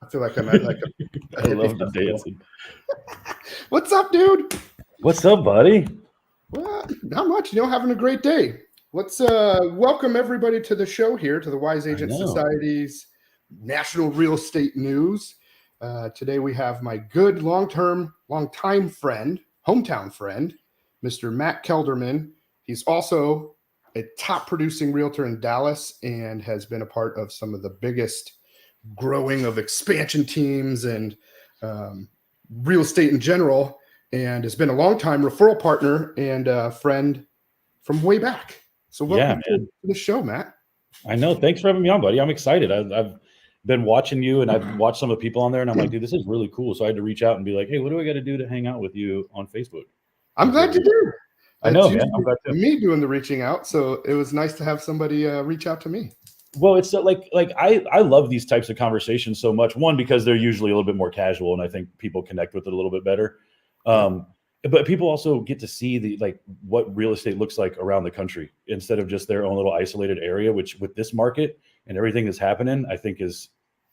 I feel like I'm at like a I love the dancing. What's up, dude? What's up, buddy? Well, not much. Having a great day. Let's welcome everybody to the show here, to the Wise Agent Society's National Real Estate News. Today we have my good long-time friend, hometown friend, Mr. Matt Kelderman. He's also a top producing realtor in Dallas and has been a part of some of the biggest growing of expansion teams and real estate in general, and has been a long-time referral partner and friend from way back. So welcome to the show, Matt. I know. Thanks for having me on, buddy. I'm excited. I've been watching you, and I've watched some of the people on there, and I'm like, dude, this is really cool. So I had to reach out and be like, hey, what do I got to do to hang out with you on Facebook? I'm glad you do. I know, man. I'm glad to. Me doing the reaching out, so it was nice to have somebody reach out to me. Well, it's like I love these types of conversations so much. One, because they're usually a little bit more casual, and I think people connect with it a little bit better. But people also get to see what real estate looks like around the country instead of just their own little isolated area, which with this market and everything that's happening, I think is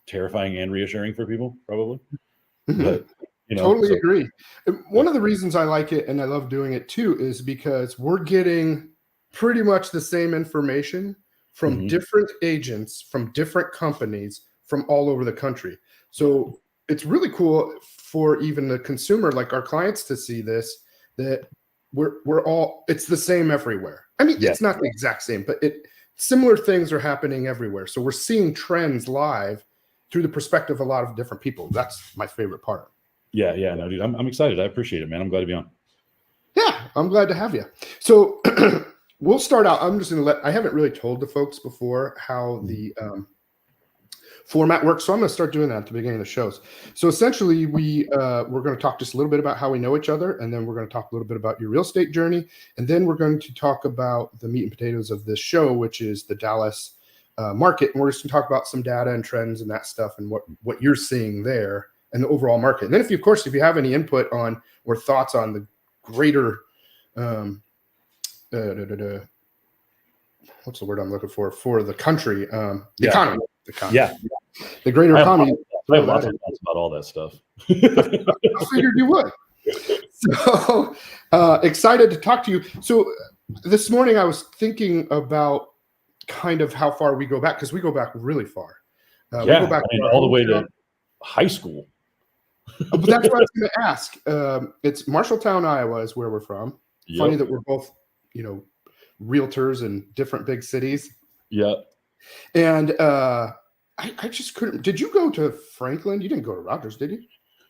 terrifying and reassuring for people, probably. But, totally agree. One of the reasons I like it and I love doing it too is because we're getting pretty much the same information from different agents, from different companies, from all over the country. So it's really cool for even the consumer, like our clients, to see this, that we're all, it's the same everywhere. I mean, it's not the exact same, but similar things are happening everywhere. So we're seeing trends live through the perspective of a lot of different people. That's my favorite part. Yeah, no, dude, I'm excited. I appreciate it, man. I'm glad to be on. Yeah, I'm glad to have you. So we'll start out. I'm just going to I haven't really told the folks before how the format works. So I'm going to start doing that at the beginning of the shows. So essentially we're going to talk just a little bit about how we know each other. And then we're going to talk a little bit about your real estate journey. And then we're going to talk about the meat and potatoes of this show, which is the Dallas market. And we're just going to talk about some data and trends and that stuff and what you're seeing there and the overall market. And then if you have any input on or thoughts on the greater, what's the word I'm looking for the country, the economy. The greater economy. I have lots of thoughts about all that stuff. I figured you would. So excited to talk to you. So this morning I was thinking about kind of how far we go back, because we go back really far. We go back all the way to high school. But that's what I was going to ask. It's Marshalltown, Iowa is where we're from. Yep. Funny that we're both, realtors in different big cities. Yeah. And I just couldn't. Did you go to Franklin? You didn't go to Rogers, did you?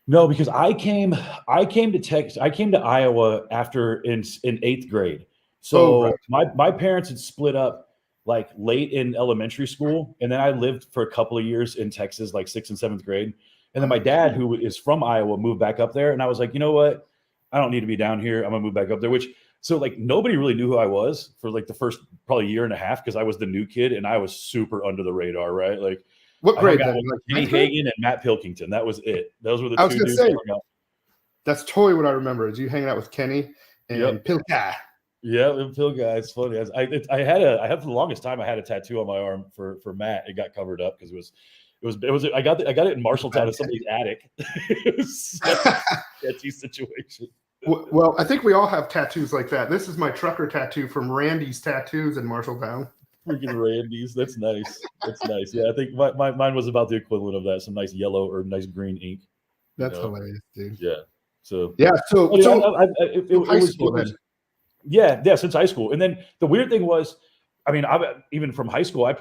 No, because I came to Iowa after in 8th grade. So my parents had split up like late in elementary school, and then I lived for a couple of years in Texas, like 6th and 7th grade. And then my dad, who is from Iowa, moved back up there, and I was like, you know what? I don't need to be down here. I'm gonna move back up there. So like nobody really knew who I was for like the first probably year and a half, because I was the new kid and I was super under the radar, right? Like what grade? Then? Kenny Hagan and Matt Pilkington. That was it. Those were the two dudes. That's totally what I remember, is you hanging out with Kenny and Pilka. Yeah, Pilka. It's funny. I had for the longest time I had a tattoo on my arm for Matt. It got covered up because it was I got it in Marshalltown in somebody's attic. It was a sketchy situation. Well, I think we all have tattoos like that. This is my trucker tattoo from Randy's Tattoos in Marshalltown. Freaking Randy's. That's nice. That's nice. Yeah, I think mine was about the equivalent of that. Some nice yellow or nice green ink. That's hilarious, dude. Yeah. So it was cool. Yeah, since high school. And then the weird thing was, even from high school,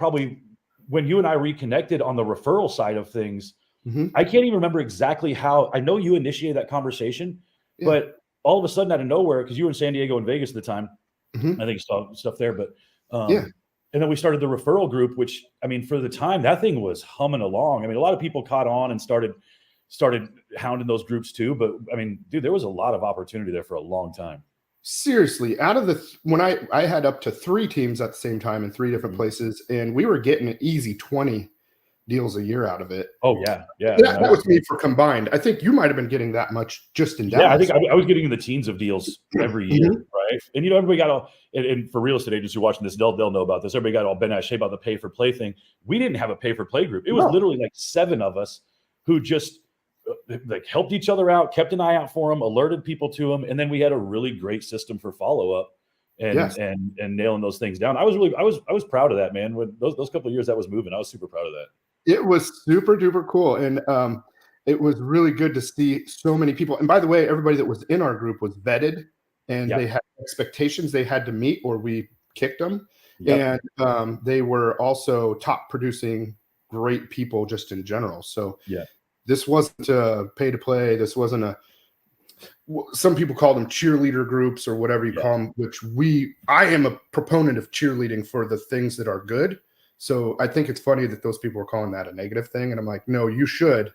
when you and I reconnected on the referral side of things, I can't even remember exactly how. I know you initiated that conversation, but all of a sudden out of nowhere, because you were in San Diego and Vegas at the time, I think stuff there, but and then we started the referral group, which for the time that thing was humming along. A lot of people caught on and started hounding those groups too. But dude, there was a lot of opportunity there for a long time. Seriously, out of when I had up to 3 teams at the same time in 3 different places, and we were getting an easy 20 deals a year out of it. Oh yeah. That was me for combined. I think you might have been getting that much just in Dallas. Yeah, I think I was getting in the teens of deals every year, right? And everybody got all, and for real estate agents who are watching this, they'll know about this. Everybody got all bent out of shape about the pay for play thing. We didn't have a pay for play group. It was literally like 7 of us who just like helped each other out, kept an eye out for them, alerted people to them, and then we had a really great system for follow up and nailing those things down. I was proud of that, man. When those couple of years that was moving, I was super proud of that. It was super duper cool, and it was really good to see so many people. And by the way, everybody that was in our group was vetted, and they had expectations they had to meet, or we kicked them. And they were also top producing great people just in general. So this wasn't a pay to play. This wasn't some people call them cheerleader groups or whatever you call them, which I am a proponent of cheerleading for the things that are good. So I think it's funny that those people are calling that a negative thing. And I'm like, no, you should,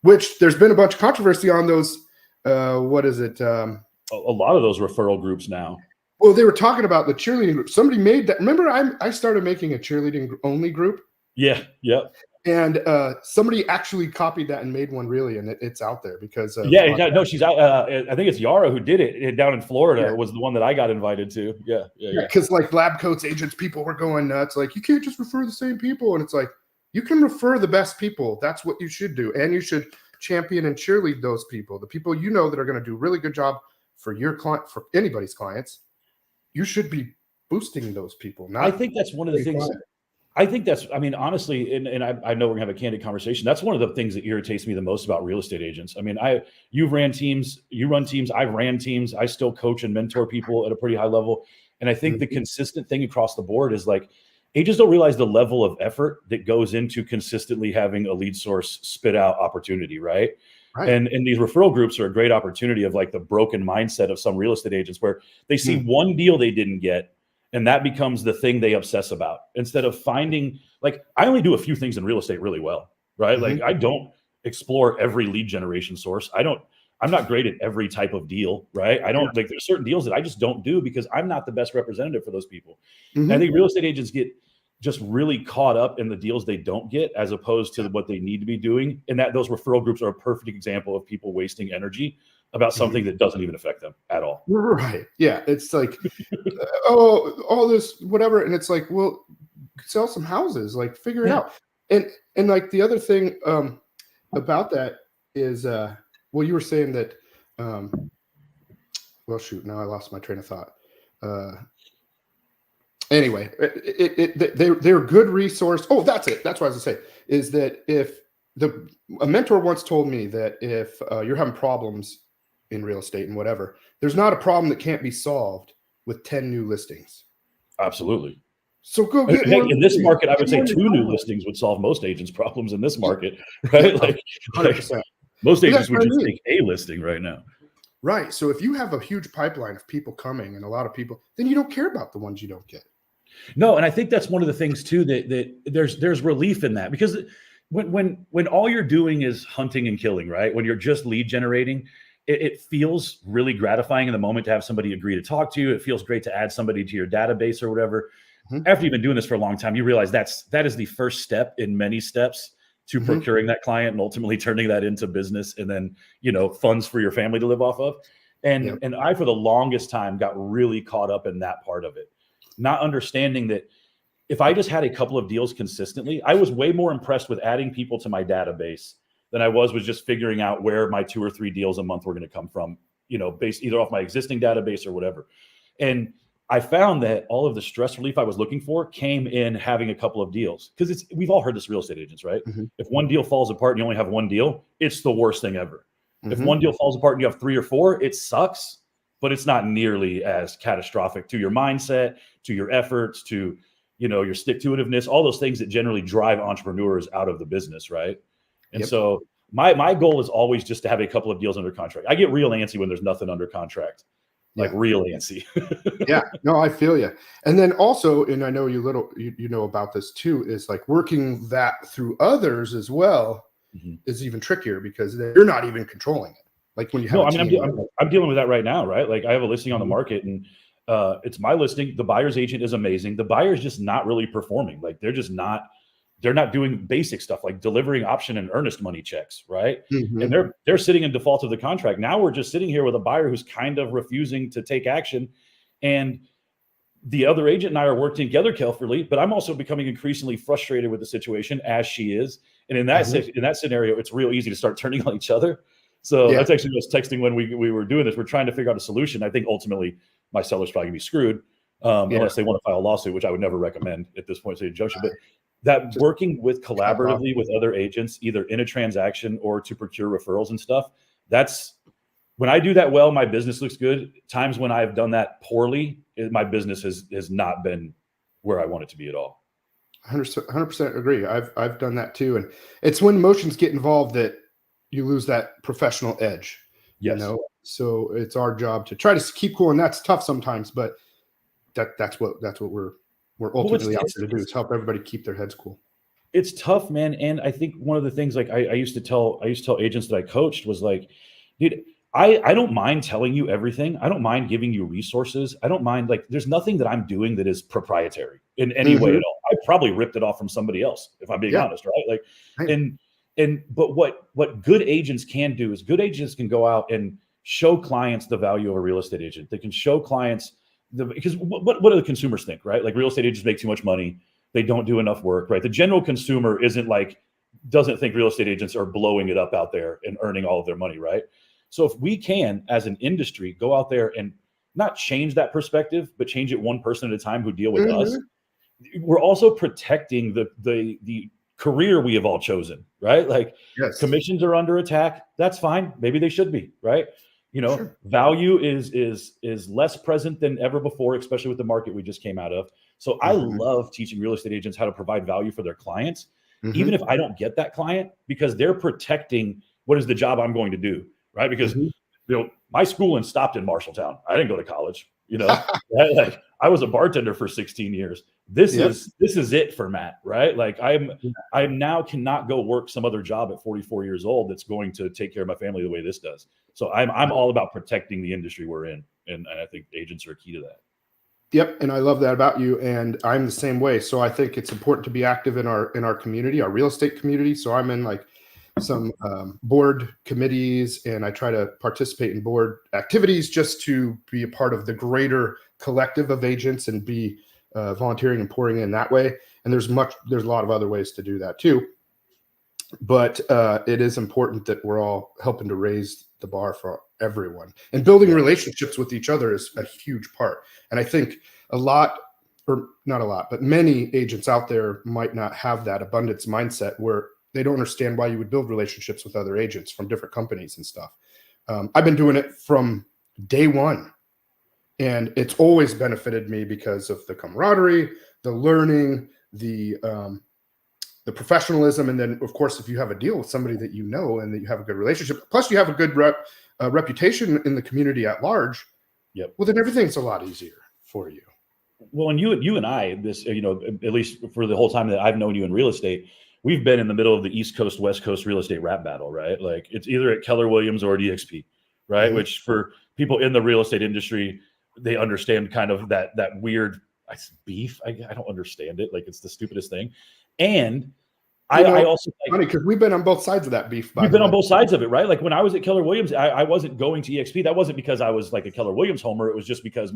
which there's been a bunch of controversy on those. What is it? A lot of those referral groups now. Well, they were talking about the cheerleading group. Somebody made that. Remember, I started making a cheerleading only group. Yeah. And somebody actually copied that and made one really, and it's out there because no, she's out. I think it's Yara who did it down in Florida. Was the one that I got invited to. Yeah. Because like lab coats, agents, people were going nuts. Like, you can't just refer the same people, and it's like, you can refer the best people. That's what you should do, and you should champion and cheerlead those people, the people you know that are going to do a really good job for your client, for anybody's clients. You should be boosting those people. I think that's one of the things. I think that's, I mean, honestly, and I know we're gonna have a candid conversation. That's one of the things that irritates me the most about real estate agents. I mean, you've ran teams, you run teams, I've ran teams. I still coach and mentor people at a pretty high level. And I think the consistent thing across the board is like, agents don't realize the level of effort that goes into consistently having a lead source spit out opportunity, right? And these referral groups are a great opportunity of like the broken mindset of some real estate agents where they see one deal they didn't get, and that becomes the thing they obsess about instead of finding, like, I only do a few things in real estate really well, right? Like, I don't explore every lead generation source. I'm not great at every type of deal, right? I don't like, there's certain deals that I just don't do because I'm not the best representative for those people. And I think real estate agents get just really caught up in the deals they don't get as opposed to what they need to be doing. And that those referral groups are a perfect example of people wasting energy about something that doesn't even affect them at all. Right. Yeah. It's like, all this, whatever. And it's like, well, sell some houses, like figure it out. And like the other thing about that is, well, you were saying that, well, shoot, now I lost my train of thought. Anyway, they're a good resource. Oh, that's it. That's what I was gonna say is that if a mentor once told me that if you're having problems in real estate and whatever, there's not a problem that can't be solved with 10 new listings. Absolutely. So go get in this market. I would say 2 new listings would solve most agents' problems in this market, right? Like 100%. Most agents would just take a listing right now. Right. So if you have a huge pipeline of people coming and a lot of people, then you don't care about the ones you don't get. No, and I think that's one of the things too that there's relief in that because when all you're doing is hunting and killing, right? When you're just lead generating, it feels really gratifying in the moment to have somebody agree to talk to you. It feels great to add somebody to your database or whatever. After you've been doing this for a long time, you realize that is the first step in many steps to procuring that client and ultimately turning that into business and then, funds for your family to live off of. And I, for the longest time, got really caught up in that part of it, not understanding that if I just had a couple of deals consistently, I was way more impressed with adding people to my database than I was just figuring out where my 2 or 3 deals a month were going to come from, based either off my existing database or whatever. And I found that all of the stress relief I was looking for came in having a couple of deals. Because we've all heard this, real estate agents, right? If one deal falls apart and you only have one deal, it's the worst thing ever. If one deal falls apart and you have 3 or 4, it sucks, but it's not nearly as catastrophic to your mindset, to your efforts, to your stick-to-itiveness, all those things that generally drive entrepreneurs out of the business, right? And so my goal is always just to have a couple of deals under contract. I get real antsy when there's nothing under contract, like real antsy. Yeah, no, I feel you. And then also, and I know you know about this too, is like working that through others as well is even trickier because you're not even controlling it. Like when you have I'm dealing with that right now, right? Like I have a listing on the market and it's my listing. The buyer's agent is amazing. The buyer's just not really performing. Like they're not doing basic stuff like delivering option and earnest money checks, right? And they're sitting in default of the contract. Now we're just sitting here with a buyer who's kind of refusing to take action. And the other agent and I are working together carefully, but I'm also becoming increasingly frustrated with the situation as she is. And in that scenario, it's real easy to start turning on each other. So that's actually what I was texting when we were doing this. We're trying to figure out a solution. I think ultimately my seller's probably gonna be screwed unless they want to file a lawsuit, which I would never recommend at this point, say injunction. But that working with collaboratively with other agents, either in a transaction or to procure referrals and stuff, that's when I do that well, my business looks good. Times when I've done that poorly, my business has not been where I want it to be at all. 100% agree. I've done that too. And it's when emotions get involved that you lose that professional edge. Yes. You know? So it's our job to try to keep cool. And that's tough sometimes, but that's what we're ultimately out there to do, is help everybody keep their heads cool. It's tough, man. And I think one of the things, like I used to tell agents that I coached was like, dude, I don't mind telling you everything. I don't mind giving you resources. I don't mind, like, there's nothing that I'm doing that is proprietary in any way at all. I probably ripped it off from somebody else, if I'm being honest, right? Like, but what good agents can do is good agents can go out and show clients the value of a real estate agent. They can show clients because what do the consumers think, right? Like, real estate agents make too much money. They don't do enough work, right? The general consumer doesn't think real estate agents are blowing it up out there and earning all of their money, right? So if we can, as an industry, go out there and not change that perspective, but change it one person at a time who deal with us, we're also protecting the career we have all chosen, right? Like, commissions are under attack. That's fine. Maybe they should be, right? You know, value is less present than ever before, especially with the market we just came out of. So I love teaching real estate agents how to provide value for their clients, even if I don't get that client, because they're protecting what is the job I'm going to do, right? Because you know, my schooling stopped in Marshalltown. I didn't go to college. You know, like, I was a bartender for 16 years. This is it for Matt, right? Like, I now cannot go work some other job at 44 years old that's going to take care of my family the way this does. So I'm all about protecting the industry we're in, and I think agents are key to that. Yep, and I love that about you, and I'm the same way. So I think it's important to be active in our community, our real estate community. So I'm in like some board committees, and I try to participate in board activities just to be a part of the greater collective of agents and be volunteering and pouring in that way. And there's a lot of other ways to do that too. But it is important that we're all helping to raise the bar for everyone, and building relationships with each other is a huge part. And I think many agents out there might not have that abundance mindset where they don't understand why you would build relationships with other agents from different companies and stuff. I've been doing it from day one, and it's always benefited me because of the camaraderie, the learning, the professionalism. And then, of course, if you have a deal with somebody that you know and that you have a good relationship, plus you have a good reputation in the community at large, well, then everything's a lot easier for you. Well, and you and I, this, you know, at least for the whole time that I've known you in real estate, we've been in the middle of the East Coast, West Coast real estate rap battle, right? Like, it's either at Keller Williams or at EXP, right? Which, for people in the real estate industry, they understand kind of that weird beef. I don't understand it. Like, it's the stupidest thing. And I also, like, funny because we've been on both sides of that beef. We've been on both sides of it, right? Like, when I was at Keller Williams, I wasn't going to EXP. That wasn't because I was like a Keller Williams homer. It was just because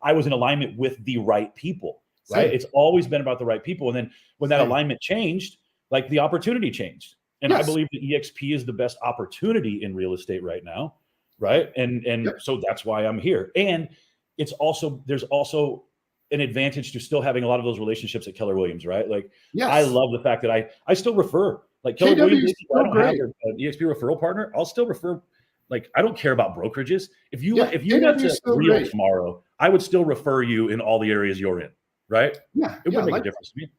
I was in alignment with the right people, right? It's always been about the right people. And then when that alignment changed, like, the opportunity changed. And I believe that EXP is the best opportunity in real estate right now, right? And so that's why I'm here. And there's also an advantage to still having a lot of those relationships at Keller Williams, right? Like, I love the fact that I still refer, like, Keller Williams. I don't have an EXP referral partner. I'll still refer. Like, I don't care about brokerages. If you went to Real tomorrow, I would still refer you in all the areas you're in, right? Yeah, it would make a difference to me.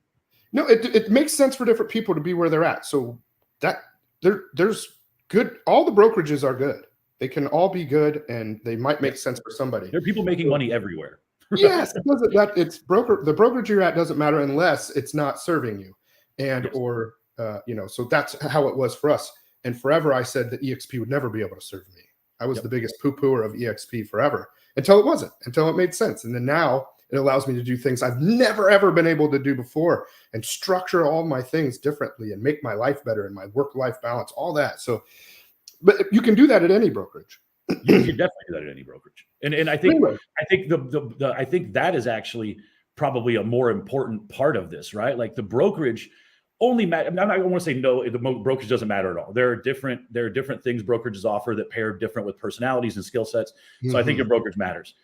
No, it makes sense for different people to be where they're at. So that there's good. All the brokerages are good. They can all be good, and they might make sense for somebody. There are people making money everywhere. Yes, the brokerage you're at doesn't matter unless it's not serving you, and so that's how it was for us. And forever I said that EXP would never be able to serve me. I was the biggest poo-pooer of EXP forever until it wasn't, until it made sense. And then now it allows me to do things I've never ever been able to do before, and structure all my things differently and make my life better and my work-life balance, all that. So, but you can do that at any brokerage. You can definitely do that at any brokerage. And I think I think that is actually probably a more important part of this, right? Like, the brokerage, only matter. I don't want to say no. The brokerage doesn't matter at all. There are different things brokerages offer that pair different with personalities and skill sets. So I think your brokerage matters.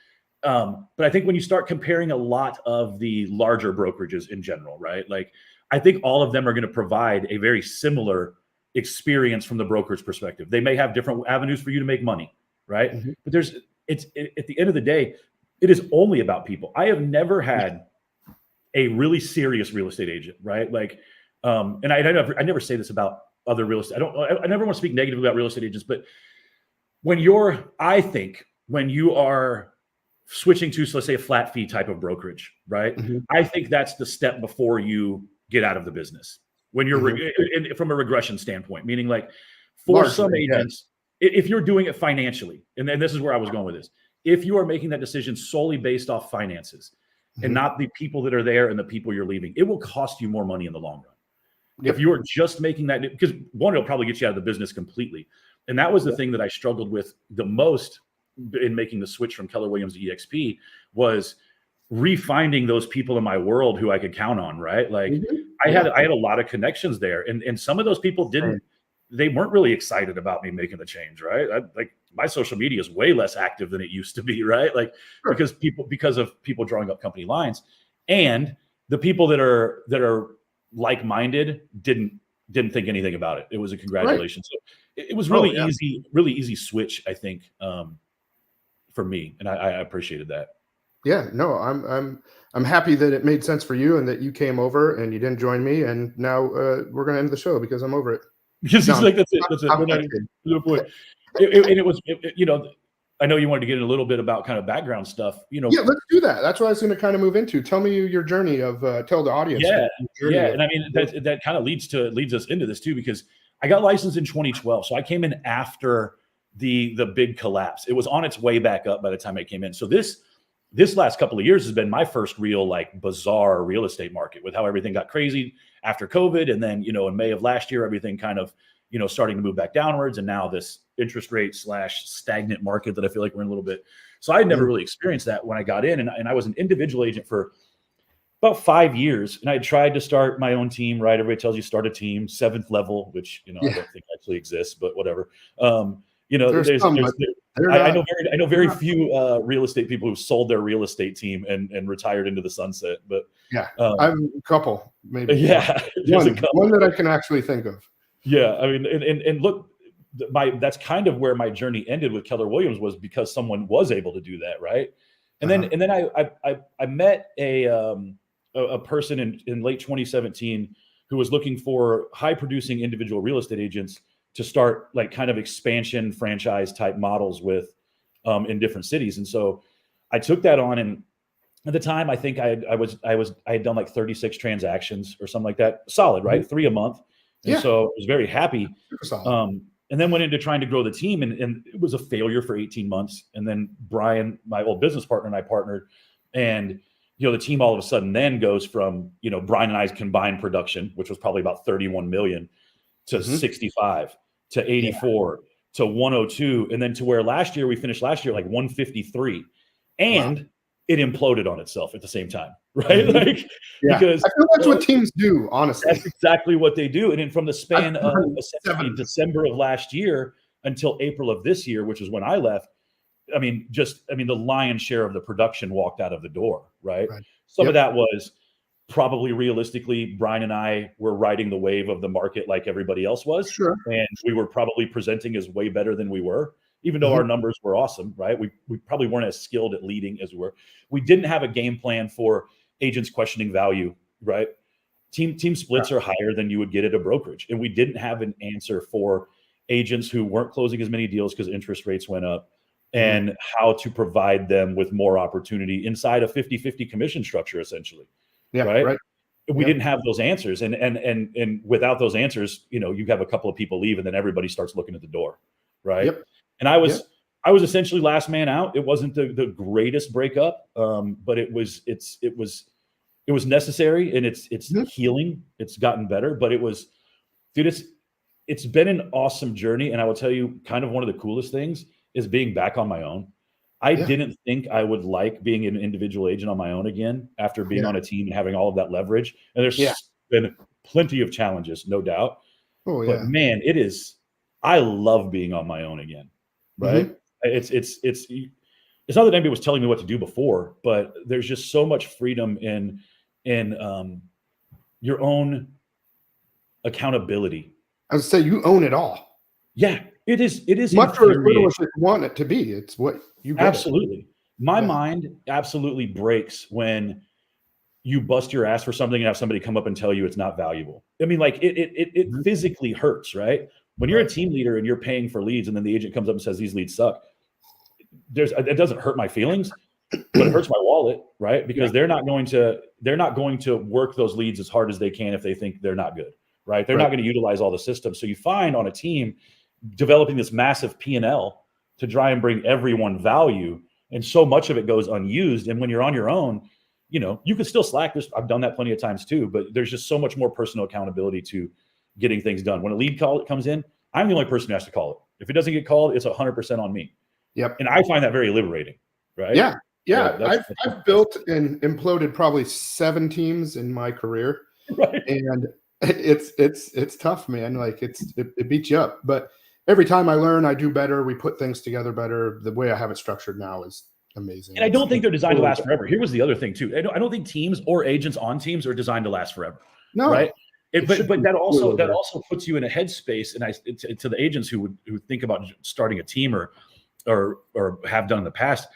But I think when you start comparing a lot of the larger brokerages in general, right? Like I think all of them are going to provide a very similar experience from the broker's perspective. They may have different avenues for you to make money, right? But at the end of the day, it is only about people. I have never had a really serious real estate agent, right? Like, and I never say this about other real estate. I never want to speak negatively about real estate agents, but when you are switching to, so let's say, a flat fee type of brokerage, right? I think that's the step before you get out of the business. When you're from a regression standpoint, meaning like for some agents, if you're doing it financially, and then this is where I was going with this, if you are making that decision solely based off finances and not the people that are there and the people you're leaving, it will cost you more money in the long run. If you are just making that, because one, it'll probably get you out of the business completely. And that was the thing that I struggled with the most in making the switch from Keller Williams to EXP, was refinding those people in my world who I could count on, right? Like I had a lot of connections there, and some of those people they weren't really excited about me making the change, right? Like my social media is way less active than it used to be, right? Like because of people drawing up company lines, and the people that are like-minded didn't think anything about it. It was a congratulations. So it was really easy switch, I think, for me, and I appreciated that. Yeah, no, I'm happy that it made sense for you and that you came over and you didn't join me. And now we're going to end the show because I'm over it. Because it's like that's it. We're not even to the point. And it was, I know you wanted to get in a little bit about kind of background stuff. Yeah, let's do that. That's what I was going to kind of move into. Tell me your journey of tell the audience. And I mean that kind of leads us into this too, because I got licensed in 2012, so I came in after the big collapse. It was on its way back up by the time I came in. So this last couple of years has been my first real like bizarre real estate market, with how everything got crazy after COVID. And then, in May of last year, everything kind of, starting to move back downwards. And now this interest rate / stagnant market that I feel like we're in a little bit. So I had never really experienced that when I got in, and I was an individual agent for about 5 years. And I tried to start my own team, right? Everybody tells you start a team, 7th level, which, I don't think actually exists, but whatever. I know very few real estate people who sold their real estate team and retired into the sunset. But I have a couple, maybe. One that I can actually think of. Yeah, I mean, and look, that's kind of where my journey ended with Keller Williams, was because someone was able to do that, right? And then I met a person in late 2017 who was looking for high producing individual real estate agents to start like kind of expansion franchise type models with in different cities. And so I took that on, and at the time I think I had done like 36 transactions or something like that. Solid, right? 3 a month. And so I was very happy. And then went into trying to grow the team, and it was a failure for 18 months. And then Brian, my old business partner, and I partnered, and the team all of a sudden then goes from, Brian and I's combined production, which was probably about 31 million, to 65, to 84, to 102, and then to where we finished last year like 153, and it imploded on itself at the same time, right? Because I feel that's what teams do, honestly. That's exactly what they do. And then from the span of essentially December of last year until April of this year, which is when I left, the lion's share of the production walked out of the door, right? Some of that was probably realistically, Brian and I were riding the wave of the market like everybody else was. And we were probably presenting as way better than we were, even though our numbers were awesome, right? We probably weren't as skilled at leading as we were. We didn't have a game plan for agents questioning value, right? Team splits are higher than you would get at a brokerage. And we didn't have an answer for agents who weren't closing as many deals because interest rates went up, and how to provide them with more opportunity inside a 50-50 commission structure, essentially. Right. We didn't have those answers. And without those answers, you have a couple of people leave, and then everybody starts looking at the door. Right. And I was essentially last man out. It wasn't the greatest breakup, but it was necessary, and it's healing. It's gotten better, but it's been an awesome journey. And I will tell you, kind of one of the coolest things is being back on my own. I didn't think I would like being an individual agent on my own again after being on a team and having all of that leverage. And there's been plenty of challenges, no doubt. Oh yeah. But man, I love being on my own again. Right. Mm-hmm. It's not that anybody was telling me what to do before, but there's just so much freedom in your own accountability. I would say you own it all. Yeah, it is. It is much or as little as you want it to be. It's what you get. Absolutely. My mind absolutely breaks when you bust your ass for something and have somebody come up and tell you it's not valuable. I mean, like it physically hurts, right? When you're a team leader and you're paying for leads, and then the agent comes up and says these leads suck. It doesn't hurt my feelings, but it hurts my wallet, right? Because they're not going to work those leads as hard as they can if they think they're not good, right? They're not going to utilize all the systems. So you find on a team developing this massive P&L to try and bring everyone value, and so much of it goes unused. And when you're on your own, you can still slack. I've done that plenty of times too, but there's just so much more personal accountability to getting things done. When a lead call comes in, I'm the only person who has to call it. If it doesn't get called, it's 100% on me. Yep. And I find that very liberating, right? Yeah. I've built and imploded probably 7 teams in my career. Right. And it's tough, man. Like it beats you up. But every time I learn, I do better. We put things together better. The way I have it structured now is amazing. And I don't think they're designed to last forever. Here was the other thing too. I don't think teams or agents on teams are designed to last forever. No. Right. But that also puts you in a headspace. And to the agents who think about starting a team or have done in the past,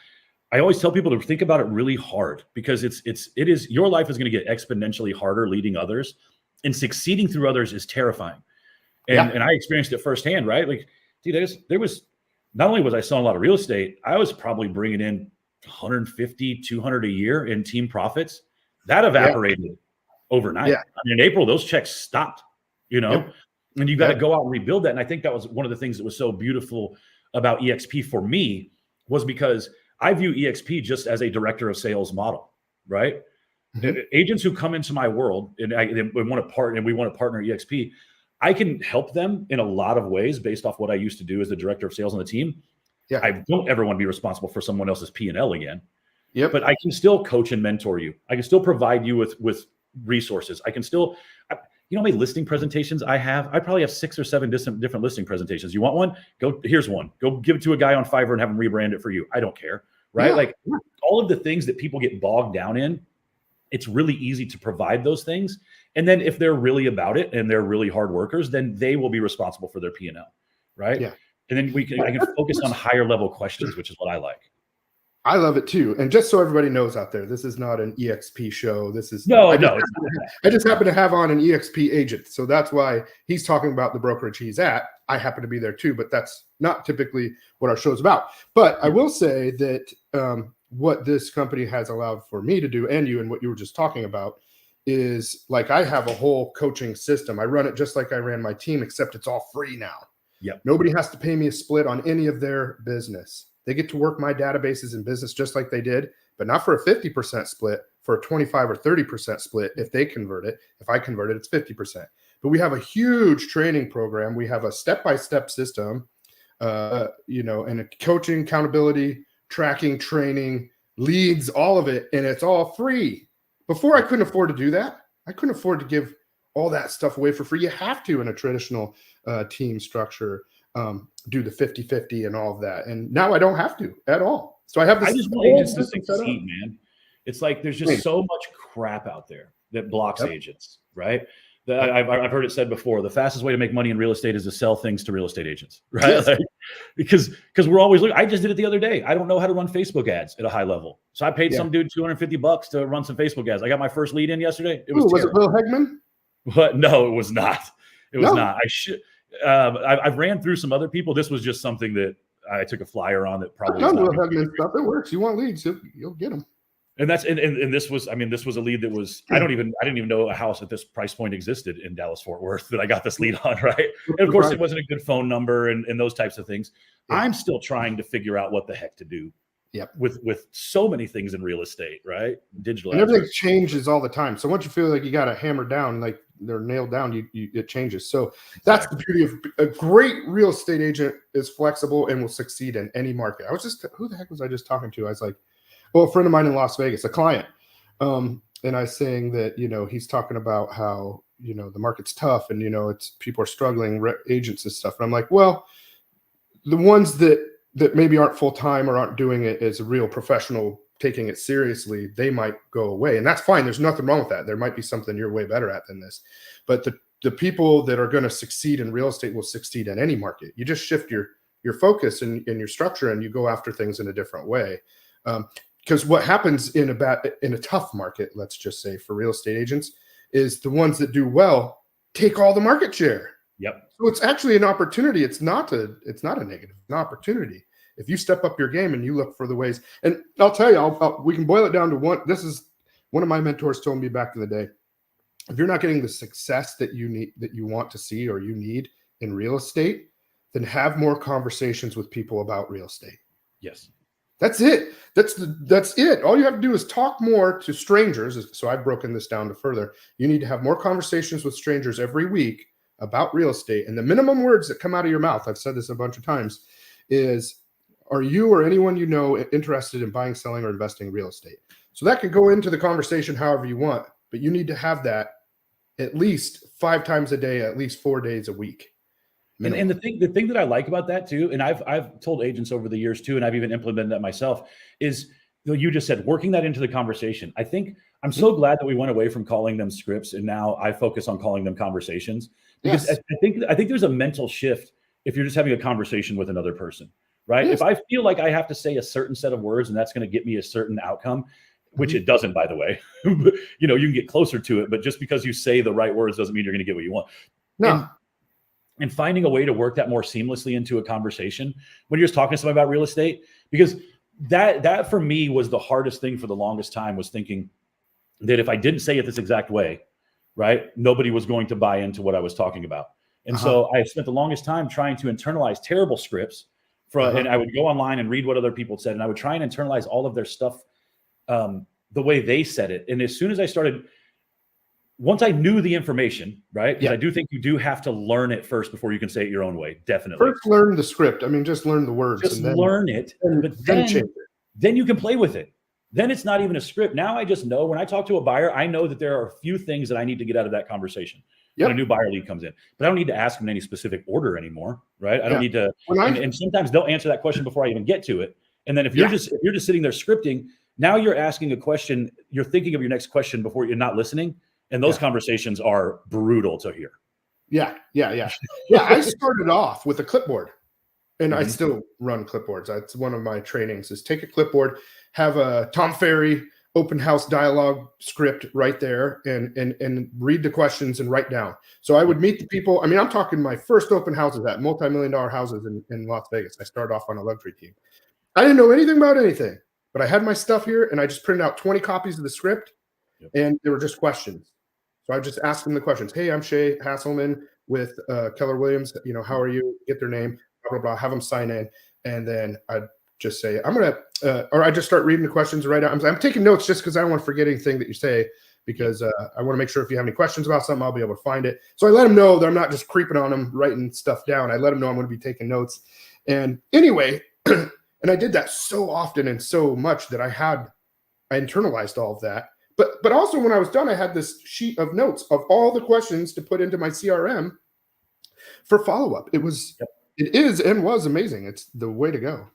I always tell people to think about it really hard, because it is your life is going to get exponentially harder leading others, and succeeding through others is terrifying. And I experienced it firsthand, right? Like, dude, there was not only was I selling a lot of real estate, I was probably bringing in 150, 200 a year in team profits. That evaporated overnight. Yeah. I mean, in April, those checks stopped, and you got to go out and rebuild that. And I think that was one of the things that was so beautiful about EXP for me, was because I view EXP just as a director of sales model, right? Mm-hmm. Agents who come into my world and we want to partner EXP, I can help them in a lot of ways based off what I used to do as the director of sales on the team. Yeah. I don't ever want to be responsible for someone else's P&L again. Yep. But I can still coach and mentor you. I can still provide you with resources. I can still, how many listing presentations I have? I probably have 6 or 7 different listing presentations. You want one? Here's one. Go give it to a guy on Fiverr and have him rebrand it for you. I don't care, right? Yeah. Like all of the things that people get bogged down in, it's really easy to provide those things. And then if they're really about it and they're really hard workers, then they will be responsible for their P&L, right? Yeah. And then I can focus on higher level questions, which is what I like. I love it too. And just so everybody knows out there, this is not an EXP show. This is I just happen to have on an EXP agent. So that's why he's talking about the brokerage he's at. I happen to be there too, but that's not typically what our show's about. But I will say that what this company has allowed for me to do, and you, and what you were just talking about, is like I have a whole coaching system. I run it just like I ran my team, except it's all free now. Yep. Nobody has to pay me a split on any of their business. They get to work my databases and business just like they did, but not for a 50% split, for a 25 or 30% split if they convert it. If I convert it, it's 50%. But we have a huge training program. We have a step-by-step system, and a coaching, accountability, tracking, training, leads, all of it, and it's all free. Before, I couldn't afford to do that. I couldn't afford to give all that stuff away for free. You have to in a traditional team structure. Do the 50-50 and all of that. And now I don't have to at all. So I have this. I just want agents to succeed, man. It's like there's just so much crap out there that blocks agents, right? I've heard it said before, the fastest way to make money in real estate is to sell things to real estate agents, right? Yes. Like, because we're always looking. I just did it the other day. I don't know how to run Facebook ads at a high level. So I paid some dude $250 to run some Facebook ads. I got my first lead in yesterday. It was it Will Hegman? But no, it was not. It was not. I should. I've ran through some other people. This was just something that I took a flyer on that probably. Stuff. It works. You want leads, you'll get them. And that's and this was. I mean, this was a lead that was. I didn't even know a house at this price point existed in Dallas Fort Worth that I got this lead on, right? And of course, it wasn't a good phone number and those types of things. Yeah. I'm still trying to figure out what the heck to do. Yep. With so many things in real estate, right? Digital. And everything changes all the time. So once you feel like you got to hammer down, like they're nailed down, it changes. So that's the beauty of a great real estate agent is flexible and will succeed in any market. Who the heck was I just talking to? I was like, a friend of mine in Las Vegas, a client. And I was saying that, he's talking about how, the market's tough and, it's people are struggling, agents and stuff. And I'm like, well, the ones that maybe aren't full-time or aren't doing it as a real professional, taking it seriously, they might go away. And that's fine. There's nothing wrong with that. There might be something you're way better at than this. But the people that are going to succeed in real estate will succeed in any market. You just shift your focus and your structure, and you go after things in a different way. Because what happens in a tough market, let's just say for real estate agents, is the ones that do well take all the market share. Yep. So it's actually an opportunity. It's not a negative. It's an opportunity. If you step up your game and you look for the ways, and I'll tell you, we can boil it down to one. This is one of my mentors told me back in the day. If you're not getting the success that you need, that you want to see or you need in real estate, then have more conversations with people about real estate. Yes. That's it. That's it. All you have to do is talk more to strangers. So I've broken this down to further. You need to have more conversations with strangers every week about real estate. And the minimum words that come out of your mouth, I've said this a bunch of times, is, are you or anyone you know interested in buying, selling, or investing in real estate? So that could go into the conversation however you want, but you need to have that at least 5 times a day, at least 4 days a week. And the thing that I like about that too, and I've told agents over the years too, and I've even implemented that myself, is you just said working that into the conversation. I think I'm so glad that we went away from calling them scripts, and now I focus on calling them conversations, because yes. I think there's a mental shift if you're just having a conversation with another person, right? Yes. If I feel like I have to say a certain set of words and that's going to get me a certain outcome, which it doesn't, by the way, you can get closer to it, but just because you say the right words doesn't mean you're going to get what you want. No. And finding a way to work that more seamlessly into a conversation when you're just talking to somebody about real estate, because that for me was the hardest thing for the longest time, was thinking that if I didn't say it this exact way, right, nobody was going to buy into what I was talking about. And so I spent the longest time trying to internalize terrible scripts and I would go online and read what other people said, and I would try and internalize all of their stuff the way they said it. And as soon as I started, once I knew the information, right? Because I do think you do have to learn it first before you can say it your own way. Definitely. First, learn the script. I mean, just learn the words. Just learn it. But then you can play with it. Then it's not even a script. Now I just know when I talk to a buyer, I know that there are a few things that I need to get out of that conversation when a new buyer lead comes in. But I don't need to ask them in any specific order anymore, right? I don't need to. And sometimes they'll answer that question before I even get to it. And then if you're just sitting there scripting, now you're asking a question. You're thinking of your next question before you're not listening. And those conversations are brutal to hear. Yeah. I started off with a clipboard, and I still run clipboards. That's one of my trainings, is take a clipboard, have a Tom Ferry open house dialogue script right there, and read the questions and write down. So I would meet the people. I mean, I'm talking my first open houses at multi-million-dollar houses in Las Vegas. I started off on a luxury team. I didn't know anything about anything, but I had my stuff here, and I just printed out 20 copies of the script, and they were just questions. So I just asked them the questions. Hey, I'm Shay Hasselman with Keller Williams. How are you? Get their name, blah, blah, blah, have them sign in. And then I'd just say, or I just start reading the questions right now. I'm taking notes just because I don't want to forget anything that you say, because I want to make sure if you have any questions about something, I'll be able to find it. So I let them know that I'm not just creeping on them, writing stuff down. I let them know I'm going to be taking notes. And anyway, and I did that so often and so much that I internalized all of that. But also when I was done, I had this sheet of notes of all the questions to put into my CRM for follow-up. It is and was amazing. It's the way to go.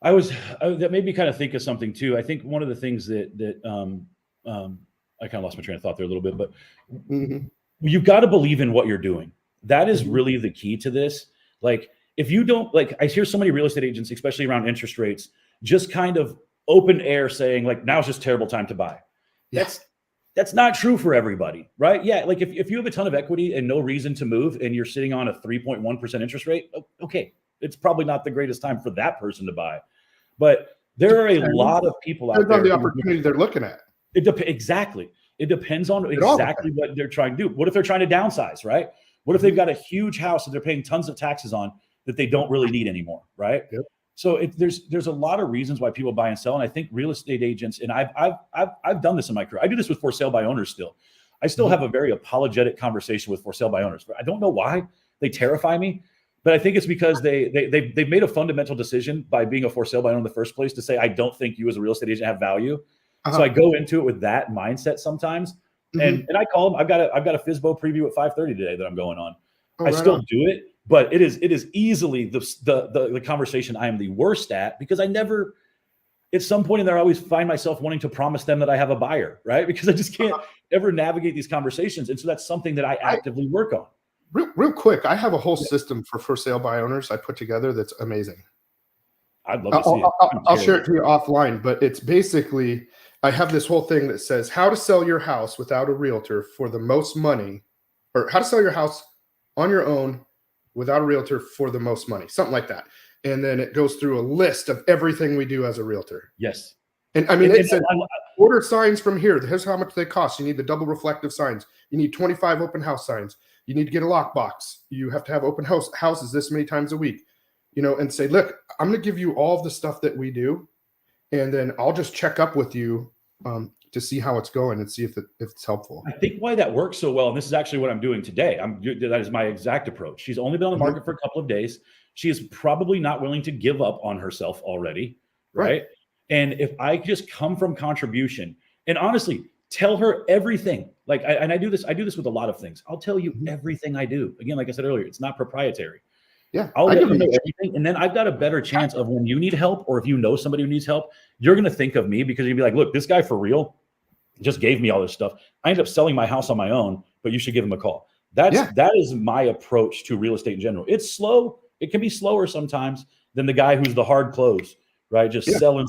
That made me kind of think of something too. I think one of the things that I kind of lost my train of thought there a little bit, but you've got to believe in what you're doing. That is really the key to this. Like, if you don't, like, I hear so many real estate agents, especially around interest rates, just kind of open air saying like, now's just a terrible time to buy. That's not true for everybody, right? Yeah, like if you have a ton of equity and no reason to move and you're sitting on a 3.1% interest rate, okay, it's probably not the greatest time for that person to buy. But there are a lot of people out there. On the opportunity they're looking at. Exactly. It depends on exactly what they're trying to do. What if they're trying to downsize, right? What if they've got a huge house that they're paying tons of taxes on that they don't really need anymore, right? Yep. So there's a lot of reasons why people buy and sell, and I think real estate agents, and I've done this in my career. I do this with for sale by owners still. I still have a very apologetic conversation with for sale by owners. I don't know why. They terrify me, but I think it's because they've made a fundamental decision by being a for sale by owner in the first place to say, I don't think you as a real estate agent have value. So I go into it with that mindset sometimes. And I call them. I've got a FSBO preview at 5:30 today that I'm going on. Oh, I right still on. do it, but it is easily the conversation I am the worst at, because I never, at some point in there, I always find myself wanting to promise them that I have a buyer, right? Because I just can't ever navigate these conversations. And so that's something that I actively work on. Real quick, I have a whole system for sale by owners I put together that's amazing. I'd love to see it. I'll share it to you offline, but it's basically, I have this whole thing that says how to sell your house without a realtor for the most money, or how to sell your house on your own without a realtor for the most money, something like that. And then it goes through a list of everything we do as a realtor. Yes. And I mean, it said order signs from here. Here's how much they cost. You need the double reflective signs. You need 25 open house signs. You need to get a lockbox. You have to have open houses this many times a week, and say, look, I'm going to give you all of the stuff that we do. And then I'll just check up with you to see how it's going and see if it's helpful. I think why that works so well, and this is actually what I'm doing today. That is my exact approach. She's only been on the market for a couple of days. She is probably not willing to give up on herself already, right? And if I just come from contribution and honestly tell her everything, I do this with a lot of things. I'll tell you everything I do. Again, like I said earlier, it's not proprietary. Yeah, I'll let you know everything, and then I've got a better chance of when you need help, or if you know somebody who needs help, you're going to think of me, because you'll be like, look, this guy for real just gave me all this stuff. I ended up selling my house on my own, but you should give him a call. That is my approach to real estate in general. It's slow. It can be slower sometimes than the guy who's the hard close, right? Just selling.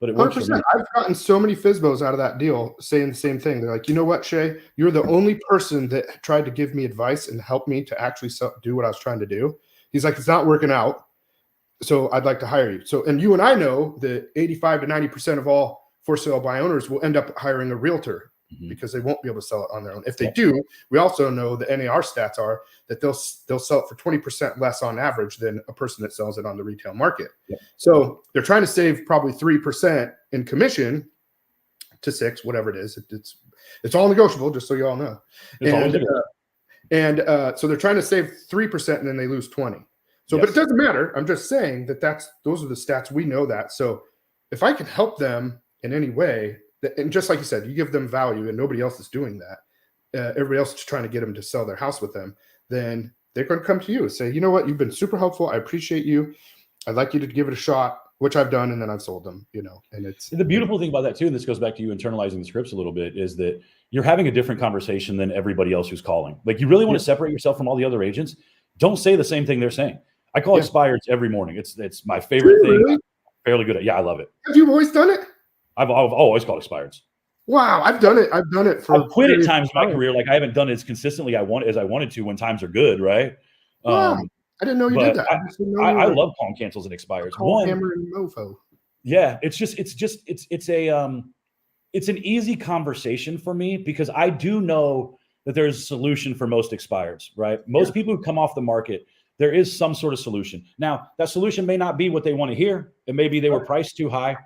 But it works. I've gotten so many FSBOs out of that deal saying the same thing. They're like, you know what, Shay? You're the only person that tried to give me advice and help me to actually do what I was trying to do. He's like, it's not working out, so I'd like to hire you. So, and you and I know that 85 to 90% of all for sale by owners will end up hiring a realtor because they won't be able to sell it on their own. If they do, we also know the NAR stats are that they'll sell it for 20% less on average than a person that sells it on the retail market. So they're trying to save probably 3% in commission to 6%, whatever it is. It's all negotiable, just so you all know. So they're trying to save 3% and then they lose 20%. So, but it doesn't matter. I'm just saying those are the stats. We know that. So if I can help them in any way, and just like you said, you give them value and nobody else is doing that. Everybody else is trying to get them to sell their house with them. Then they're going to come to you and say, you know what? You've been super helpful. I appreciate you. I'd like you to give it a shot, which I've done. And then I've sold them, and it's the beautiful thing about that too. And this goes back to you internalizing the scripts a little bit, is that you're having a different conversation than everybody else who's calling. Like, you really want to separate yourself from all the other agents. Don't say the same thing they're saying. I call expireds every morning. It's my favorite thing. Really? I'm fairly good at. Yeah, I love it. Have you always done it? I've always called expireds. Wow, I've done it. I've done it for. I've quit at times in my career. Like, I haven't done it as consistently as I wanted to when times are good, right? Wow, I didn't know you did that. I love calling cancels and expires. Hammer and mofo. Yeah, it's an easy conversation for me, because I do know that there's a solution for most expireds, right? Most people who come off the market, there is some sort of solution. Now, that solution may not be what they want to hear. It may be they were priced too high.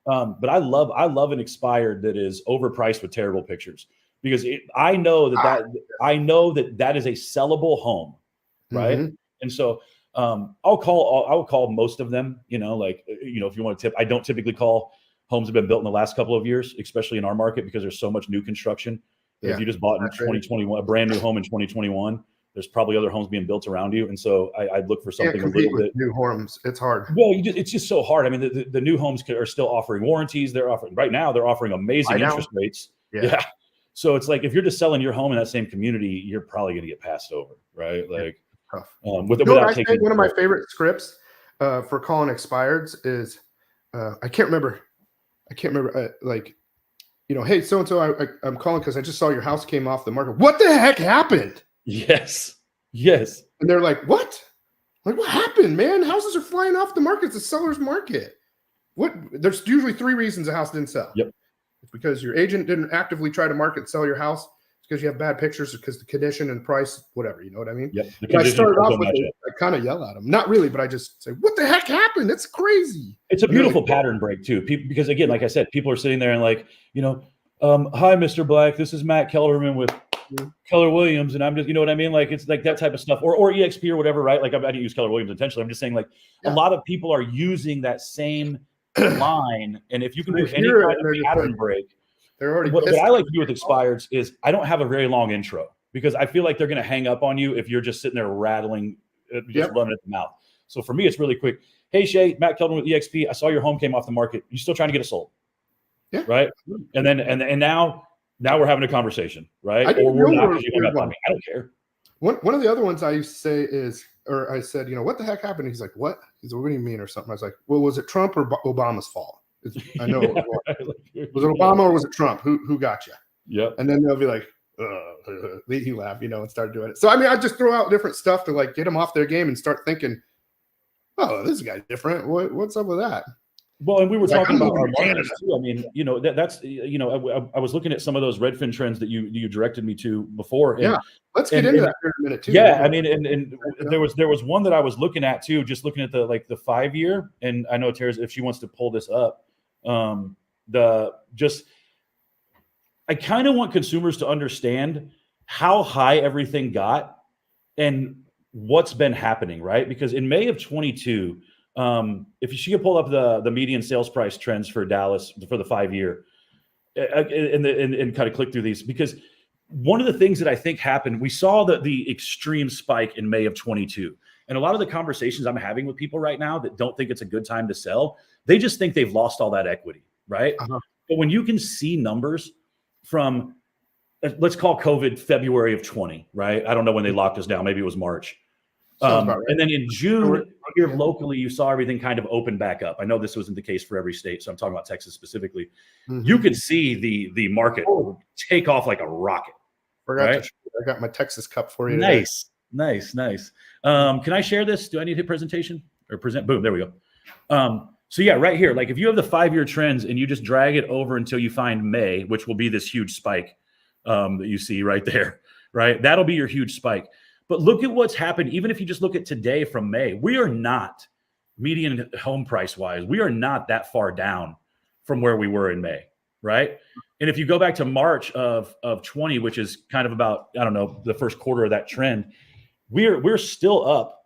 But I love an expired that is overpriced with terrible pictures, because I know that is a sellable home, right? And so I'll call most of them. If you want to tip, I don't typically call homes that have been built in the last couple of years, especially in our market, because there's so much new construction. If you just bought in 2021, a brand new home in 2021, there's probably other homes being built around you. And so I'd look for something a little bit. New homes, it's hard. Well, it's just so hard. I mean, the new homes are still offering warranties. They're offering amazing interest rates. Yeah. So it's like, if you're just selling your home in that same community, you're probably going to get passed over, right? Like, tough. One of my favorite scripts for calling expireds is I can't remember. Hey, so-and-so, I'm calling because I just saw your house came off the market. What the heck happened? Yes. And they're like, what? Like, what happened, man? Houses are flying off the market. It's a seller's market. There's usually 3 reasons a house didn't sell. Yep. It's because your agent didn't actively try to sell your house. It's because you have bad pictures, because the condition and price, whatever, you know what I mean? Yep. I started off with it. I kind of yell at them. Not really, but I just say, what the heck happened? That's crazy. It's a beautiful pattern break too. Because again, like I said, people are sitting there and like, hi, Mr. Black, this is Matt Kelderman with Keller Williams, and I'm just, you know what I mean? Like, it's like that type of stuff, or EXP or whatever, right? Like, I didn't use Keller Williams intentionally. I'm just saying, like, a lot of people are using that same line, and if you can do any kind of pattern break, They're already what pissed. I like to do with expireds is I don't have a very long intro because I feel like they're going to hang up on you if you're just sitting there rattling, just running at the mouth. So for me, it's really quick. Hey, Shay, Matt Kelderman with EXP. I saw your home came off the market. You still trying to get it sold? Yeah. Right. And then now we're having a conversation, right? Or we're not because you hung up on me. I don't care. One of the other ones I used to say is, or I said, what the heck happened? He's like, what? He's like, what do you mean or something? I was like, well, was it Trump or Obama's fault? I know. Was it Obama or was it Trump? Who got you? Yeah. And then they'll be like, he laughed, and start doing it. So, I mean, I just throw out different stuff to like get them off their game and start thinking, oh, this guy's different. What's up with that? Well, and we were talking about our markets too. I mean, that's I was looking at some of those Redfin trends that you directed me to before. And, yeah, let's get into that in a minute too. Yeah, I mean, and there was one that I was looking at too, just looking at the 5-year. And I know Tara's, if she wants to pull this up, I kind of want consumers to understand how high everything got and what's been happening, right? Because in May of 22. If she could pull up the median sales price trends for Dallas for the 5-year and kind of click through these, because one of the things that I think happened, we saw the extreme spike in May of 22. And a lot of the conversations I'm having with people right now that don't think it's a good time to sell, they just think they've lost all that equity, right? Uh-huh. But when you can see numbers from, let's call COVID February of 20, right? I don't know when they locked us down. Maybe it was March. Right. And then in June, here locally, you saw everything kind of open back up. I know this wasn't the case for every state, so I'm talking about Texas specifically. Mm-hmm. You could see the market take off like a rocket. I got my Texas cup for you. Nice. Can I share this? Do I need to hit presentation or present? Boom, there we go. So yeah, right here, like if you have the 5-year trends and you just drag it over until you find May, which will be this huge spike that you see right there, right? That'll be your huge spike. But look at what's happened. Even if you just look at today from May, we are not median home price wise. We are not that far down from where we were in May, right? And if you go back to March of 20, which is kind of about, I don't know, the first quarter of that trend, we're still up.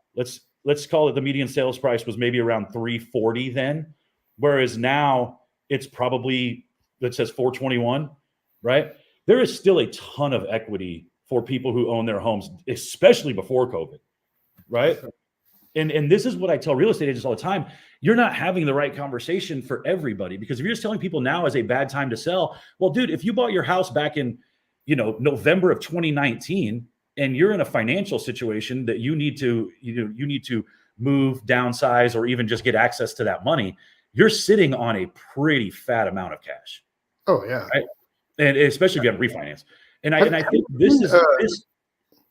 Let's call it the median sales price was maybe around 340 then, whereas now it's probably, that says 421, right? There is still a ton of equity for people who own their homes, especially before COVID, right? And this is what I tell real estate agents all the time. You're not having the right conversation for everybody, because if you're just telling people now is a bad time to sell, well, dude, if you bought your house back in, November of 2019, and you're in a financial situation that you need to move, downsize, or even just get access to that money, you're sitting on a pretty fat amount of cash. Oh yeah, right? And especially if you have refinance. And I think this is this.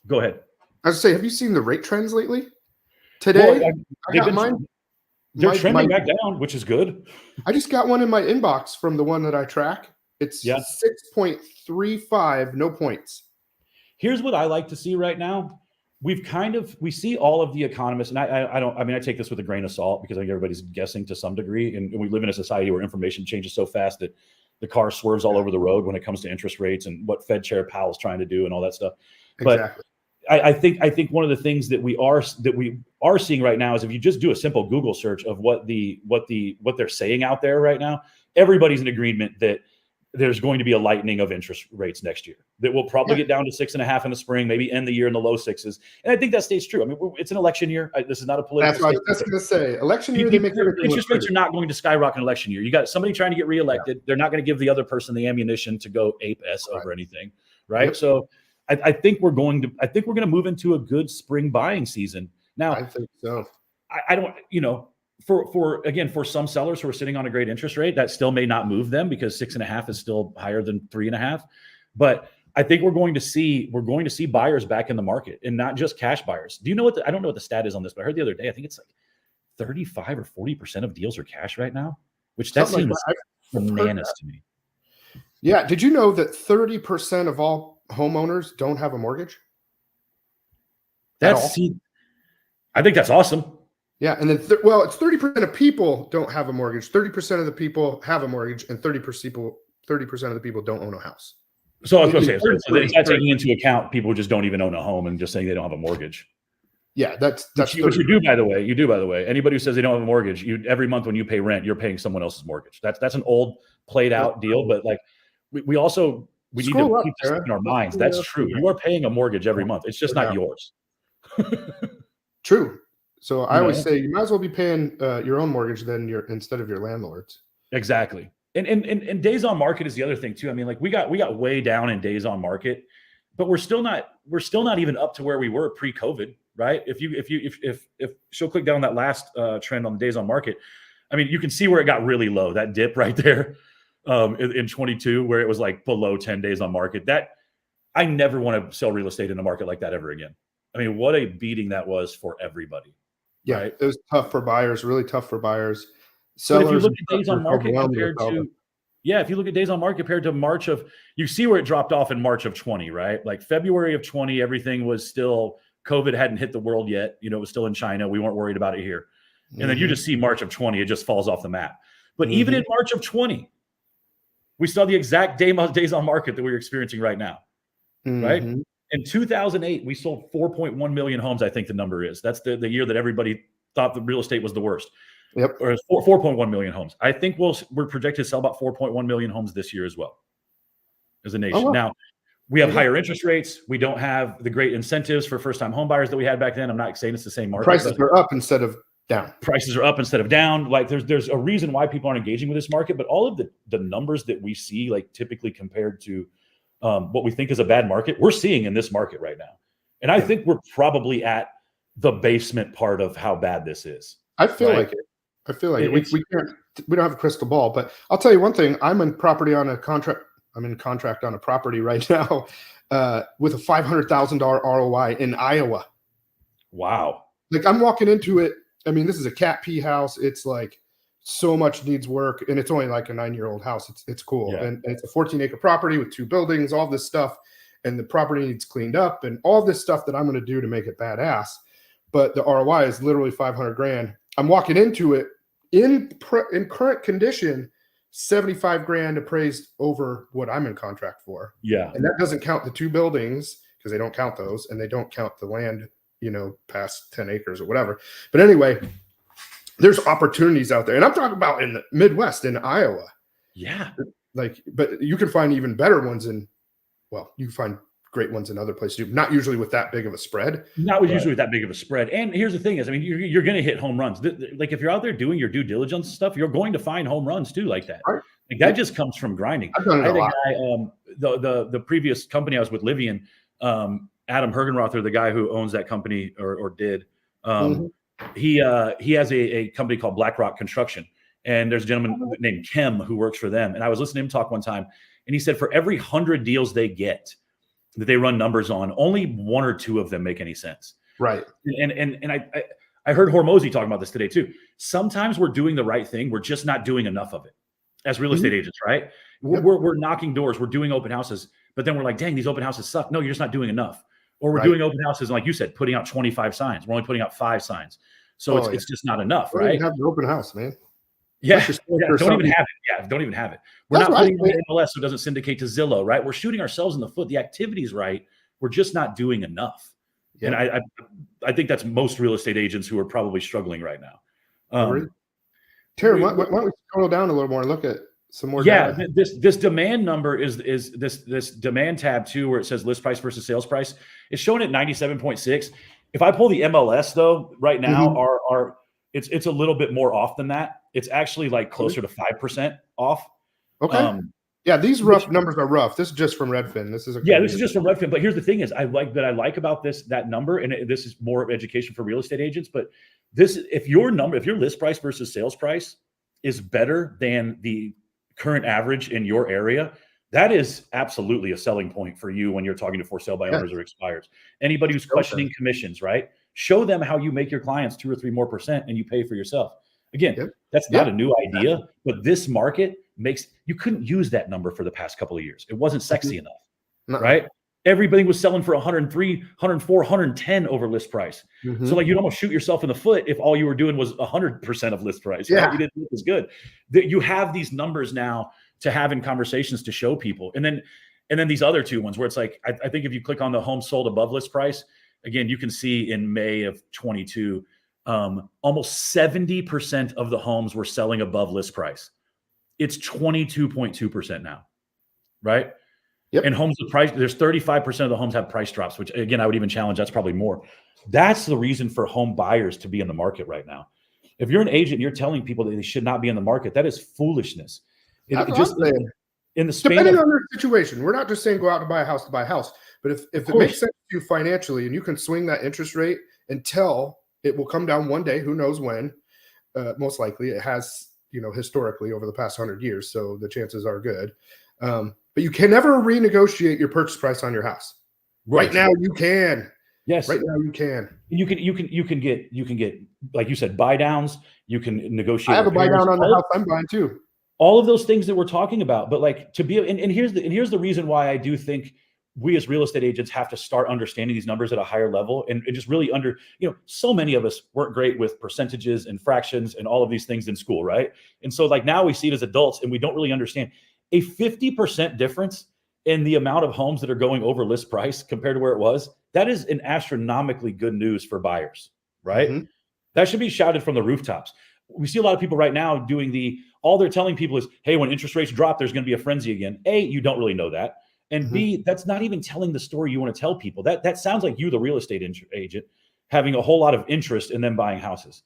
Go ahead. I was gonna say, have you seen the rate trends lately? Today, I got mine. They're trending back down, which is good. I just got one in my inbox from the one that I track. It's 6.35, no points. Here's what I like to see right now. We see all of the economists, and I take this with a grain of salt because I think everybody's guessing to some degree, and we live in a society where information changes so fast that the car swerves all over the road when it comes to interest rates and what Fed Chair Powell's trying to do and all that stuff. Exactly. But I think one of the things that we are seeing right now is if you just do a simple Google search of what they're saying out there right now, everybody's in agreement that there's going to be a lightening of interest rates next year. That will probably get down to 6.5 in the spring, maybe end the year in the low 6s. And I think that stays true. I mean, it's an election year. This is not a political. That's what I was just going to say. Election year, interest rates are not going to skyrocket in election year. You got somebody trying to get reelected. Yeah. They're not going to give the other person the ammunition to go ape S over anything, right? Yep. So I think we're going to move into a good spring buying season. Now, I think so. I don't, for some sellers who are sitting on a great interest rate, that still may not move them because 6.5 is still higher than 3.5. But I think we're going to see buyers back in the market, and not just cash buyers. Do you know I don't know what the stat is on this, but I heard the other day, I think it's like 35 or 40% of deals are cash right now, which that seems bananas to me. Yeah. Did you know that 30% of all homeowners don't have a mortgage? I think that's awesome. Yeah, and then it's 30% of people don't have a mortgage. 30% of the people have a mortgage, and 30% of the people don't own a house. So I was going to say, so that's taking into account people who just don't even own a home and just saying they don't have a mortgage. Yeah, that's what you do, by the way. You do, by the way. Anybody who says they don't have a mortgage, every month when you pay rent, you're paying someone else's mortgage. That's an old, played out deal, but like we also we need to keep this in our minds. That's true. You are paying a mortgage every month. It's just not yours. True. So I always say you might as well be paying your own mortgage instead of your landlord's. Exactly. And days on market is the other thing too. I mean, like we got way down in days on market, but we're still not even up to where we were pre-COVID, right? If she'll click down that last trend on the days on market, I mean, you can see where it got really low, that dip right there in 22, where it was like below 10 days on market. That I never want to sell real estate in a market like that ever again. I mean, what a beating that was for everybody. Yeah, right? It was tough for buyers, really tough for buyers. Sellers, but if you look at days on market compared to, if you look at days on market compared to March of, you see where it dropped off in March of 20, right? Like February of 20, everything was still, COVID hadn't hit the world yet. You know, it was still in China. We weren't worried about it here. And then you just see March of 20, it just falls off the map. But even in March of 20, we saw the exact days on market that we're experiencing right now, right? In 2008, we sold 4.1 million homes, I think the number is. That's the year that everybody thought the real estate was the worst. Yep. Or 4.1 million homes. I think we're projected to sell about 4.1 million homes this year as well as a nation. Oh, wow. Now, we have higher interest rates. We don't have the great incentives for first-time home buyers that we had back then. I'm not saying it's the same market. Prices are up instead of down. Prices are up instead of down. Like there's a reason why people aren't engaging with this market, but all of the numbers that we see, like typically compared to what we think is a bad market, we're seeing in this market right now. And I think we're probably at the basement part of how bad this is. I feel like it. I feel like we don't have a crystal ball, but I'll tell you one thing. I'm in contract on a property right now with a $500,000 ROI in Iowa. Wow. Like I'm walking into it. I mean, this is a cat pee house. It's like so much needs work, and it's only like a 9-year-old house. It's cool. Yeah. And it's a 14-acre property with 2 buildings, all this stuff. And the property needs cleaned up and all this stuff that I'm going to do to make it badass. But the ROI is literally $500,000. I'm walking into it in current condition, $75,000 appraised over what I'm in contract for. Yeah. And that doesn't count the 2 buildings because they don't count those, and they don't count the land, past 10 acres or whatever. But anyway, there's opportunities out there. And I'm talking about in the Midwest, in Iowa. Yeah. But you can find even better ones you can find great ones in other places too. Not usually with that big of a spread. Usually with that big of a spread. And here's the thing is, I mean, you're going to hit home runs. Like if you're out there doing your due diligence and stuff, you're going to find home runs too, like that. Right. Like that just comes from grinding. I've done it a lot. The previous company I was with, Livian, Adam Hergenrother, the guy who owns that company or did, he has a company called BlackRock Construction. And there's a gentleman named Kim who works for them. And I was listening to him talk one time, and he said for every 100 deals they get that they run numbers on, only 1 or 2 of them make any sense. Right. And I heard Hormozy talking about this today too. Sometimes we're doing the right thing. We're just not doing enough of it as real estate agents, right? We're knocking doors. We're doing open houses, but then we're like, dang, these open houses suck. No, you're just not doing enough. Or we're doing open houses, and like you said, putting out 25 signs. We're only putting out 5 signs. So it's just not enough, right? You have an open house, man. Yeah, don't even have it. Yeah, don't even have it. We're not putting it in MLS so it doesn't syndicate to Zillow, right? We're shooting ourselves in the foot. The activity's right. We're just not doing enough. Yeah. And I think that's most real estate agents who are probably struggling right now. Terry, why don't we scroll down a little more and look at some more data? This demand number is this demand tab too, where it says list price versus sales price. It's showing at 97.6. If I pull the MLS though, right now, it's a little bit more off than that. It's actually like closer to 5% off. Okay. These rough numbers are rough. This is just from Redfin. This is just from Redfin. But here's the thing: is I like about that number, and this is more of education for real estate agents. But if your list price versus sales price is better than the current average in your area, that is absolutely a selling point for you when you're talking to for sale by owners or expires. Anybody who's questioning commissions, right? Show them how you make your clients 2 or 3 more % and you pay for yourself. Again, that's not a new idea, but this market you couldn't use that number for the past couple of years. It wasn't sexy enough, right? Everybody was selling for 103, 104, 110 over list price. So like you'd almost shoot yourself in the foot if all you were doing was 100% of list price. Right? You didn't think it was good. You have these numbers now to have in conversations to show people. And then these other 2 ones where it's like, I think if you click on the home sold above list price, again, you can see in May of 22, almost 70% of the homes were selling above list price. It's 22.2% now. right? Yep. And homes with price, there's 35% of the homes have price drops, which again, I would even challenge that's probably more. That's the reason for home buyers to be in the market right now. If you're an agent and you're telling people that they should not be in the market, that is foolishness. That's what I'm saying. In the span Depending on their situation, we're not just saying go out and buy a house, but if it makes sense to you financially and you can swing that interest rate until it will come down one day, who knows when, most likely it has, historically over the past 100 years. So the chances are good. But you can never renegotiate your purchase price on your house. Right now you can. Yes. Right now you can. You can get, like you said, buy downs. You can negotiate. I have a buy down on the house I'm buying too. All of those things that we're talking about, but like to be, and here's the reason why I do think we as real estate agents have to start understanding these numbers at a higher level and just really so many of us weren't great with percentages and fractions and all of these things in school, right? And so like now we see it as adults and we don't really understand a 50% difference in the amount of homes that are going over list price compared to where it was. That is an astronomically good news for buyers, right? Mm-hmm. That should be shouted from the rooftops. We see a lot of people right now doing all they're telling people is, hey, when interest rates drop, there's going to be a frenzy again. A, you don't really know that. And mm-hmm. B, that's not even telling the story you want to tell people. That sounds like you, the real estate agent, having a whole lot of interest in them buying houses.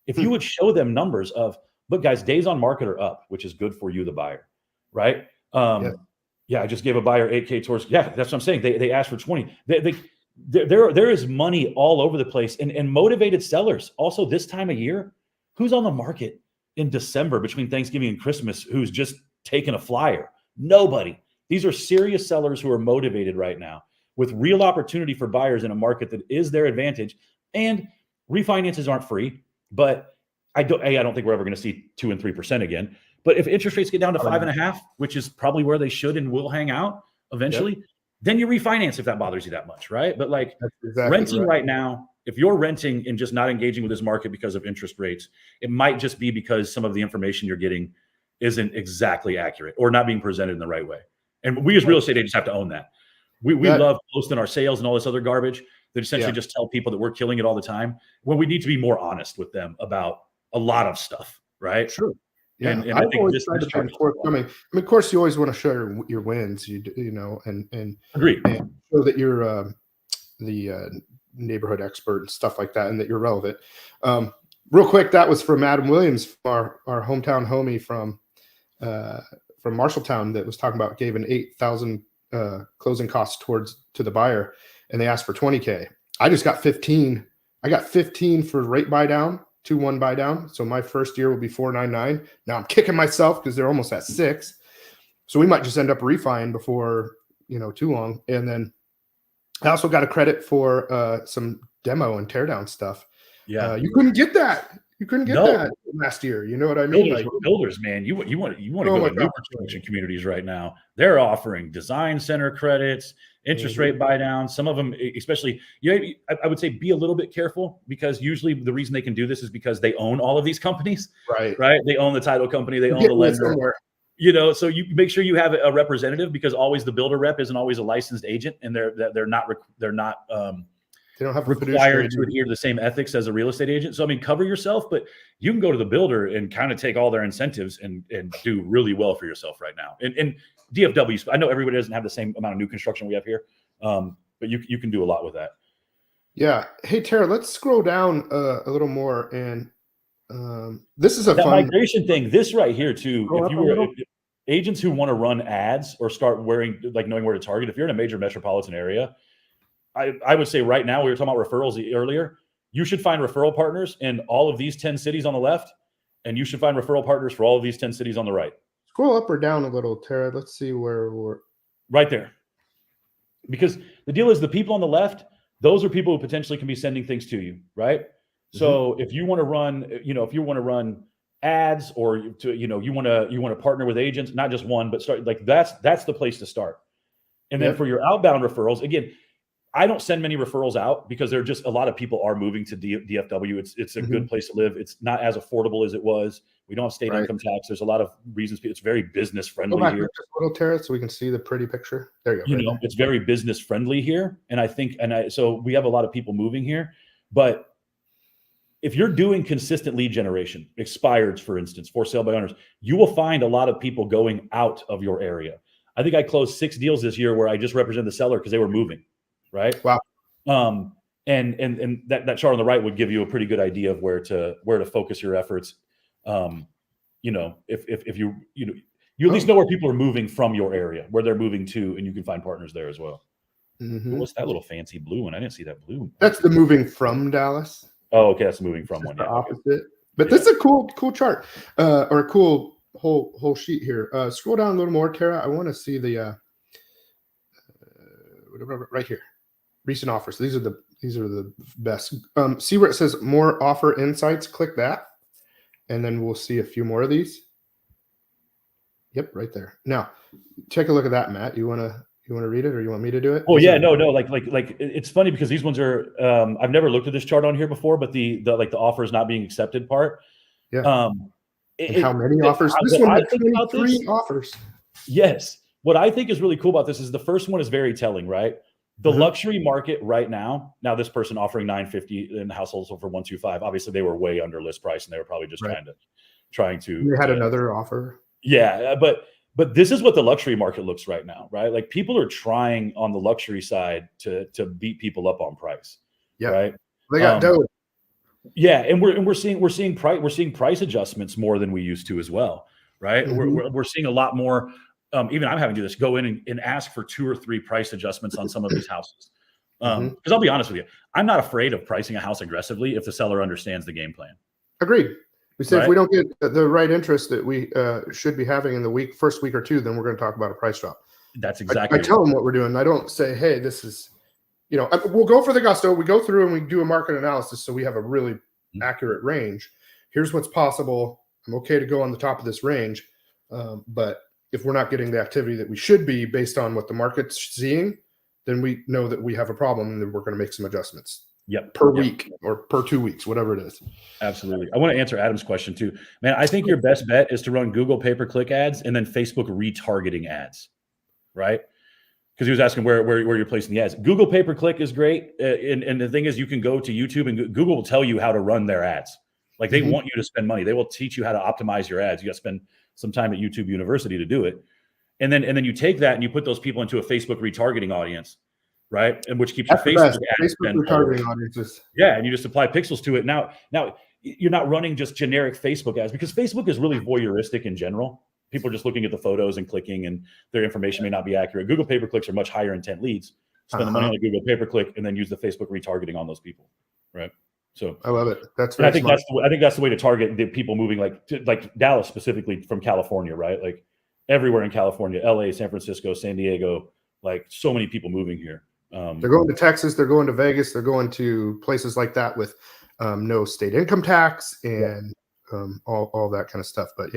If you would show them numbers of, look, guys, days on market are up, which is good for you, the buyer, right? Yeah, I just gave a buyer 8K towards. Yeah, that's what I'm saying. They asked for 20. There is money all over the place, and motivated sellers. Also, this time of year, who's on the market in December between Thanksgiving and Christmas who's just taking a flyer? Nobody. These are serious sellers who are motivated right now with real opportunity for buyers in a market that is their advantage. And refinances aren't free, but I don't think we're ever going to see 2% and 3% again. But if interest rates get down to 5.5%, which is probably where they should and will hang out eventually, then you refinance if that bothers you that much, right? But like renting right now, if you're renting and just not engaging with this market because of interest rates, it might just be because some of the information you're getting isn't exactly accurate or not being presented in the right way. And we as real estate agents have to own that. We love posting our sales and all this other garbage that essentially just tell people that we're killing it all the time, when we need to be more honest with them about a lot of stuff, right? Sure. Yeah, and I think this is forthcoming. I mean, of course, you always want to show your wins, and agree, and show that you're the neighborhood expert and stuff like that, and that you're relevant. Real quick, that was from Adam Williams, our hometown homie from Marshalltown, that was talking about gave an $8,000 closing costs to the buyer, and they asked for $20K. I just got 15. I got 15 for rate buy down. 2-1 buy down. So my first year will be 4.99. Now I'm kicking myself because they're almost at 6. So we might just end up refining before, too long. And then I also got a credit for some demo and teardown stuff. Yeah. You couldn't get that. You couldn't get that last year. You know what I mean? Builders, man. You want to go to new construction communities right now. They're offering design center credits, interest rate buy down. Some of them, especially, I would say be a little bit careful, because usually the reason they can do this is because they own all of these companies. Right. They own the title company. They own the lender. So you make sure you have a representative, because always the builder rep isn't always a licensed agent, and they're not they don't have required to adhere to the same ethics as a real estate agent. So, I mean, cover yourself, but you can go to the builder and kind of take all their incentives and do really well for yourself right now. And DFW, I know everybody doesn't have the same amount of new construction we have here, but you can do a lot with that. Yeah. Hey, Tara, let's scroll down a little more. And this is that fun migration thing. This right here too. If agents who want to run ads or start knowing where to target, if you're in a major metropolitan area, I would say right now, we were talking about referrals earlier, you should find referral partners in all of these 10 cities on the left, and you should find referral partners for all of these 10 cities on the right. Scroll up or down a little, Tara. Let's see where we're. Right there. Because the deal is, the people on the left, those are people who potentially can be sending things to you, right? Mm-hmm. So if you want to run, ads, or you want to partner with agents, not just one, but start that's the place to start. And then for your outbound referrals, again, I don't send many referrals out because there are just a lot of people are moving to DFW. It's a good place to live. It's not as affordable as it was. We don't have state income tax. There's a lot of reasons. It's very business friendly here. Just a little, Tara, so we can see the pretty picture. There you go. It's very business friendly here, and I think, so we have a lot of people moving here. But if you're doing consistent lead generation, expireds, for instance, for sale by owners, you will find a lot of people going out of your area. I think I closed 6 deals this year where I just represented the seller because they were moving, right? Wow. And that chart on the right would give you a pretty good idea of where to focus your efforts. You know, if you at least know where people are moving from your area, where they're moving to, and you can find partners there as well. Mm-hmm. What's that little fancy blue one? I didn't see that blue. That's the moving from Dallas. Oh, okay, that's the moving from one. The Yeah, opposite. okay. But this is a cool chart, or a cool whole sheet here. Scroll down a little more, Tara. I want to see the right here. Recent offers. These are the best. See where it says more offer insights. Click that, and then we'll see a few more of these. Yep, right there. Now, take a look at that, Matt. You want to read it, or you want me to do it? Oh yeah, no. Like it's funny because these ones are. I've never looked at this chart on here before, but the offers not being accepted part. Yeah. How many offers? This one had 23 offers. Yes. What I think is really cool about this is the first one is very telling, right? The luxury market right now. Now, this person offering $950 in households for $125. Obviously, they were way under list price, and they were probably just trying to. They had another offer. Yeah, but this is what the luxury market looks right now, right? Like people are trying on the luxury side to beat people up on price. Yeah, right. They got dough. Yeah, and we're seeing price adjustments more than we used to as well, right? We're seeing a lot more. Even I'm having to do this. Go in and ask for 2 or 3 price adjustments on some of these houses. Because I'll be honest with you, I'm not afraid of pricing a house aggressively if the seller understands the game plan. Agreed. We said if we don't get the right interest that we should be having in the first week or two, then we're going to talk about a price drop. That's exactly. I tell them what we're doing. I don't say, hey, this is, we'll go for the gusto. We go through and we do a market analysis, so we have a really accurate range. Here's what's possible. I'm okay to go on the top of this range, but if we're not getting the activity that we should be based on what the market's seeing, then we know that we have a problem and then we're going to make some adjustments. Yep. Per week or per 2 weeks, whatever it is. Absolutely. I want to answer Adam's question too. Man, I think your best bet is to run Google pay-per-click ads and then Facebook retargeting ads, right? Because he was asking where you're placing the ads. Google pay-per-click is great. And the thing is, you can go to YouTube and Google will tell you how to run their ads. Like they want you to spend money. They will teach you how to optimize your ads. You got to spend some time at YouTube University to do it. And then you take that and you put those people into a Facebook retargeting audience, right? And which keeps your Facebook retargeting audiences. Yeah, and you just apply pixels to it. Now you're not running just generic Facebook ads because Facebook is really voyeuristic in general. People are just looking at the photos and clicking, and their information may not be accurate. Google pay-per-clicks are much higher intent leads. Spend the money on a Google pay-per-click and then use the Facebook retargeting on those people, right? So I love it. I think that's the way to target the people moving like Dallas specifically from California, right? Like everywhere in California, LA, San Francisco, San Diego, like so many people moving here. They're going to Texas, they're going to Vegas, they're going to places like that with no state income tax and all that kind of stuff. But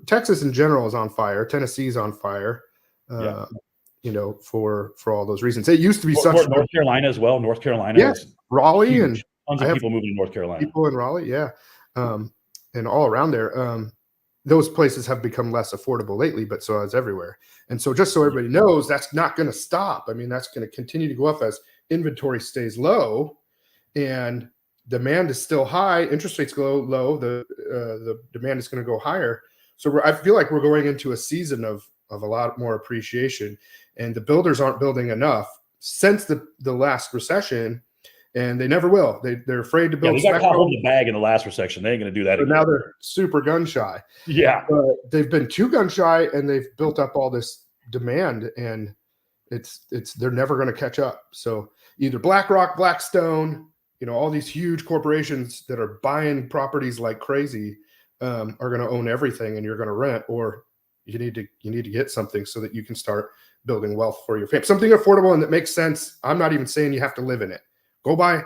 Texas in general is on fire. Tennessee's on fire. For all those reasons. It used to be North Carolina as well. North Carolina, yes, Raleigh, huge. and tons of people moving to North Carolina. People in Raleigh, and all around there. Those places have become less affordable lately, but so has everywhere. And so, just so everybody knows, that's not going to stop. I mean, that's going to continue to go up as inventory stays low, and demand is still high. Interest rates go low. The demand is going to go higher. So I feel like we're going into a season of a lot more appreciation, and the builders aren't building enough since the last recession, and they never will. They're afraid to build. They got caught holding the bag in the last recession. They ain't going to do that again. Now they're super gun shy. Yeah, they've been too gun shy, and they've built up all this demand, and they're never going to catch up. So either BlackRock, Blackstone, all these huge corporations that are buying properties like crazy are going to own everything, and you're going to rent, or you need to get something so that you can start building wealth for your family. Something affordable and that makes sense. I'm not even saying you have to live in it. Go buy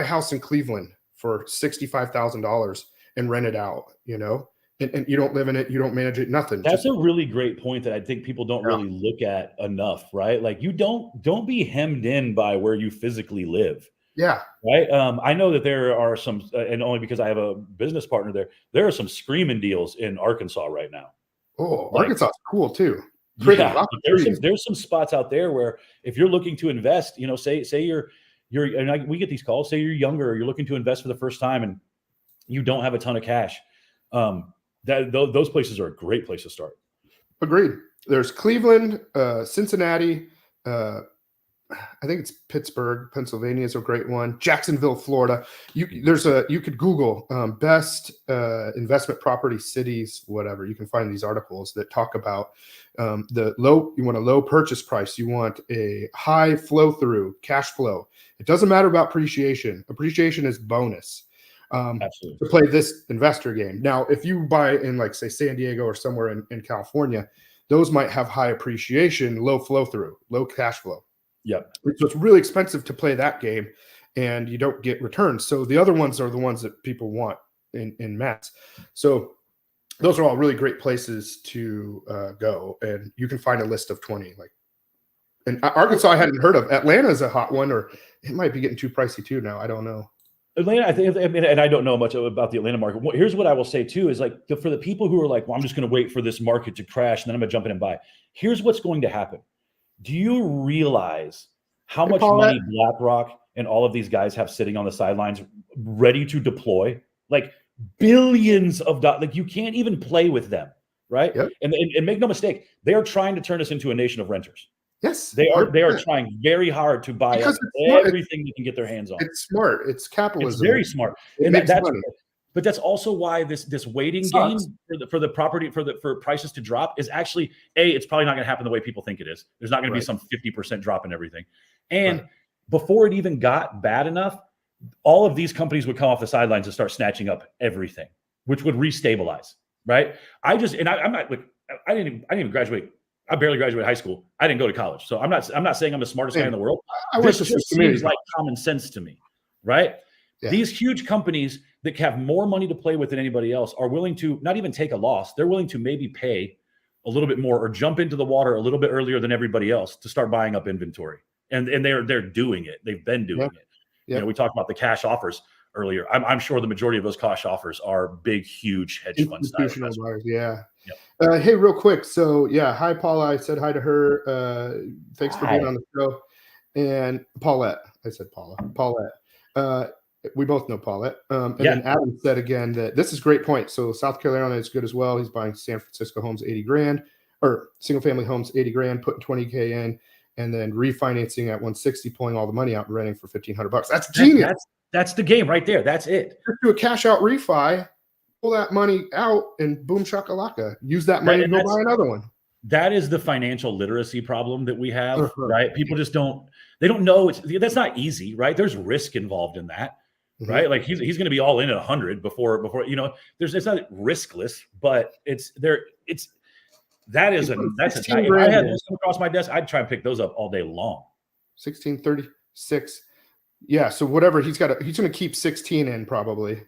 a house in Cleveland for $65,000 and rent it out, and you don't live in it, you don't manage it, nothing. That's a really great point that I think people don't really look at enough, right? Like you don't be hemmed in by where you physically live. Yeah. Right. I know that there are some, and only because I have a business partner there are some screaming deals in Arkansas right now. Oh, Arkansas is cool too. There's some spots out there where if you're looking to invest, say you're we get these calls, say you're younger, or you're looking to invest for the first time and you don't have a ton of cash. Those places are a great place to start. Agreed. There's Cleveland, Cincinnati, I think it's Pittsburgh, Pennsylvania is a great one. Jacksonville, Florida. You could Google best investment property cities, whatever. You can find these articles that talk about you want a low purchase price. You want a high flow through cash flow. It doesn't matter about appreciation. Appreciation is bonus to play this investor game. Now, if you buy in like say San Diego or somewhere in California, those might have high appreciation, low flow through, low cash flow. Yep. So it's really expensive to play that game and you don't get returns. So the other ones are the ones that people want in mass. So those are all really great places to go. And you can find a list of 20. And Arkansas I hadn't heard of. Atlanta is a hot one, or it might be getting too pricey too now. I don't know. Atlanta, and I don't know much about the Atlanta market. Here's what I will say too, is like for the people who are like, well, I'm just going to wait for this market to crash and then I'm going to jump in and buy. Here's what's going to happen. Do you realize how much money BlackRock and all of these guys have sitting on the sidelines ready to deploy? Like billions of dollars. Like you can't even play with them, right? Yep. And make no mistake, they are trying to turn us into a nation of renters. Yes, they are trying very hard to buy up everything they can get their hands on. It's smart. It's capitalism. It's very smart. And that's money. But that's also why this waiting game for prices to drop is actually it's probably not going to happen the way people think it is. There's not going to be some 50% drop in everything. And before it even got bad enough, all of these companies would come off the sidelines and start snatching up everything, which would restabilize. Right? I'm not like I didn't even graduate. I barely graduated high school. I didn't go to college, so I'm not saying I'm the smartest guy in the world. This just seems like common sense to me, right? Yeah. These huge companies that have more money to play with than anybody else are willing to not even take a loss. They're willing to maybe pay a little bit more or jump into the water a little bit earlier than everybody else to start buying up inventory. And they're doing it. They've been doing it. You know, we talked about the cash offers earlier. I'm sure the majority of those cash offers are big, huge hedge fund style. Yeah. Yep. Hey, real quick. So hi, Paula. I said hi to her. Thanks for being on the show. And Paulette. I said Paula. Paulette. We both know Paulette. And then Adam said again that this is a great point. So South Carolina is good as well. He's buying San Francisco homes $80,000 or single family homes $80,000, putting $20,000 in, and then refinancing at 160, pulling all the money out and renting for $1,500. That's genius. That's the game right there. That's it. Just do a cash out refi, pull that money out, and boom shakalaka. Use that money to go buy another one. That is the financial literacy problem that we have, right? People just don't know that's not easy, right? There's risk involved in that, right? Like he's going to be all in at 100 before it's not riskless, but that's a time. If I had those come across my desk, I'd try and pick those up all day long. 1636. Yeah, so whatever he's going to keep 16 in probably.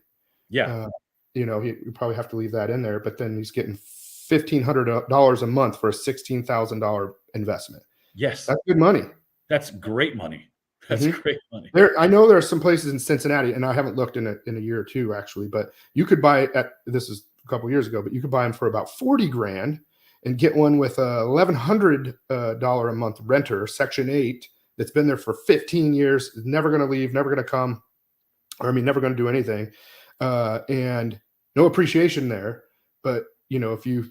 Yeah. He probably have to leave that in there, but then he's getting $1,500 a month for a $16,000 investment. Yes. That's good money. That's great money. That's great money. I know there are some places in Cincinnati, and I haven't looked in a year or two actually, but you could buy this is a couple years ago, but you could buy them for about $40,000 and get one with a $1,100 a month renter, Section 8, that's been there for 15 years, is never going to leave, never going to come, never going to do anything, and no appreciation there. But if you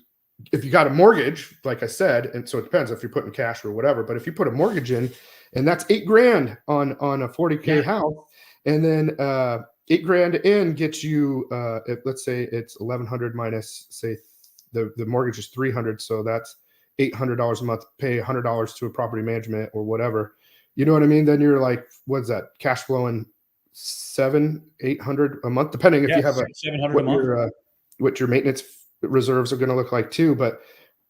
got a mortgage, like I said, and so it depends if you're putting cash or whatever, but if you put a mortgage in, and that's $8,000 on a $40,000 house, and then $8,000 in gets you, let's say it's $1,100 minus, say the mortgage is $300, so that's $800 a month. Pay $100 to a property management or whatever. You know what I mean? Then you're like, what's that? Cash flowing $700-800 a month, depending if you have what your maintenance reserves are going to look like too. But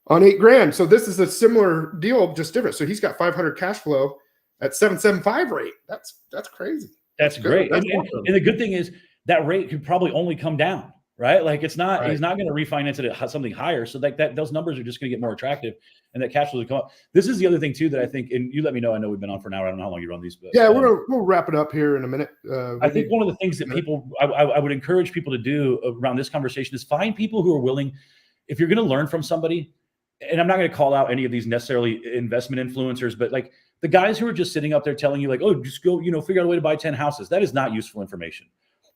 on $8,000, so this is a similar deal, just different. So he's got $500 cash flow at 7.75 rate. That's crazy. That's great. And the good thing is that rate could probably only come down, right? Like he's not going to refinance it at something higher. So those numbers are just going to get more attractive, and that cash flow will come up. This is the other thing too that I think, and you let me know. I know we've been on for an hour. I don't know how long you run these, but we'll wrap it up here in a minute. I think one of the things that I would encourage people to do around this conversation is find people who are willing. If you're going to learn from somebody, and I'm not going to call out any of these necessarily investment influencers, but like the guys who are just sitting up there telling you like, oh, just go, figure out a way to buy 10 houses. That is not useful information.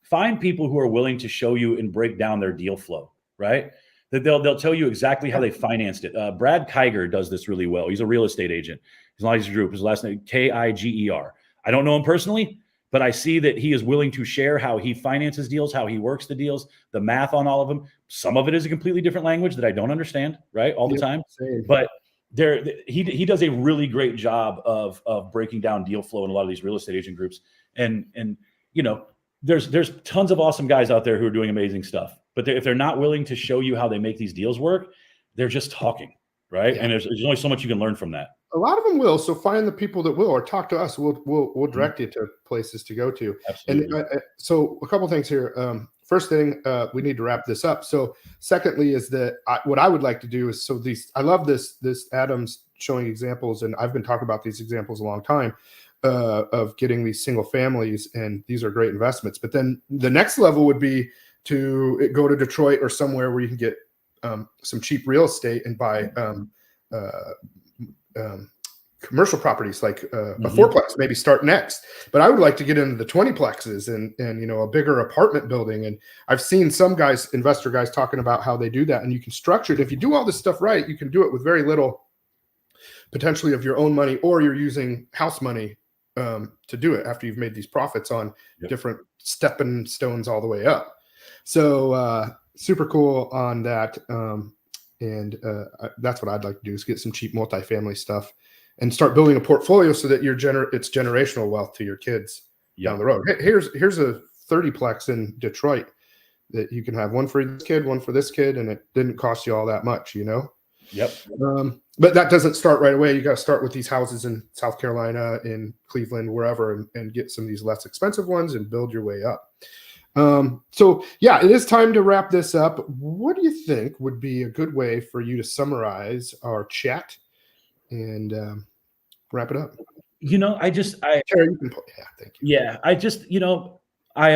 Find people who are willing to show you and break down their deal flow, right? that they'll tell you exactly how they financed it. Brad Kiger does this really well. He's a real estate agent. He's on his group. His last name Kiger. I don't know him personally, but I see that he is willing to share how he finances deals, how he works the deals, the math on all of them. Some of it is a completely different language that I don't understand, right, all the time. Same. But he does a really great job of breaking down deal flow in a lot of these real estate agent groups. And you know, there's tons of awesome guys out there who are doing amazing stuff. But if they're not willing to show you how they make these deals work, they're just talking, right? Yeah. And there's only so much you can learn from that. A lot of them will. So find the people that will, or talk to us. We'll direct you to places to go to. Absolutely. And so a couple of things here. First thing, we need to wrap this up. So secondly is that what I would like to do is, I love this Adam's showing examples, and I've been talking about these examples a long time, of getting these single families, and these are great investments. But then the next level would be to go to Detroit or somewhere where you can get some cheap real estate and buy commercial properties like a fourplex, maybe start next. But I would like to get into the 20plexes and a bigger apartment building. And I've seen some guys, investor guys, talking about how they do that. And you can structure it. If you do all this stuff right, you can do it with very little potentially of your own money, or you're using house money to do it after you've made these profits on different stepping stones all the way up. So super cool on that. And that's what I'd like to do, is get some cheap multifamily stuff and start building a portfolio so that it's generational wealth to your kids down the road. Here's a 30plex in Detroit that you can have, one for this kid, one for this kid, and it didn't cost you all that much, Yep. But that doesn't start right away. You got to start with these houses in South Carolina, in Cleveland, wherever, and get some of these less expensive ones and build your way up. So yeah, it is time to wrap this up. What do you think would be a good way for you to summarize our chat and wrap it up? Terry, you can thank you. Yeah, I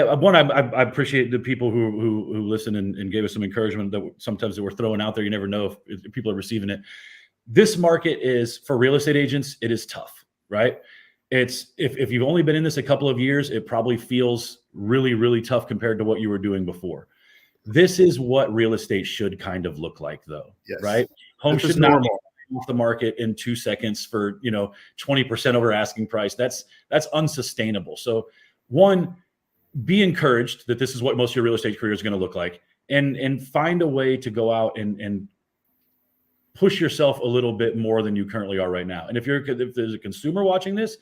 appreciate the people who listen and gave us some encouragement that sometimes that we're throwing out there. You never know if people are receiving it. This market is, for real estate agents, it is tough, right? It's if you've only been in this a couple of years, it probably feels really, really tough compared to what you were doing before. This is what real estate should kind of look like, though, right? Homes should not be off the market in 2 seconds for 20% over asking price. That's unsustainable. So one, be encouraged that this is what most of your real estate career is going to look like, and find a way to go out and push yourself a little bit more than you currently are right now. And if there's a consumer watching this,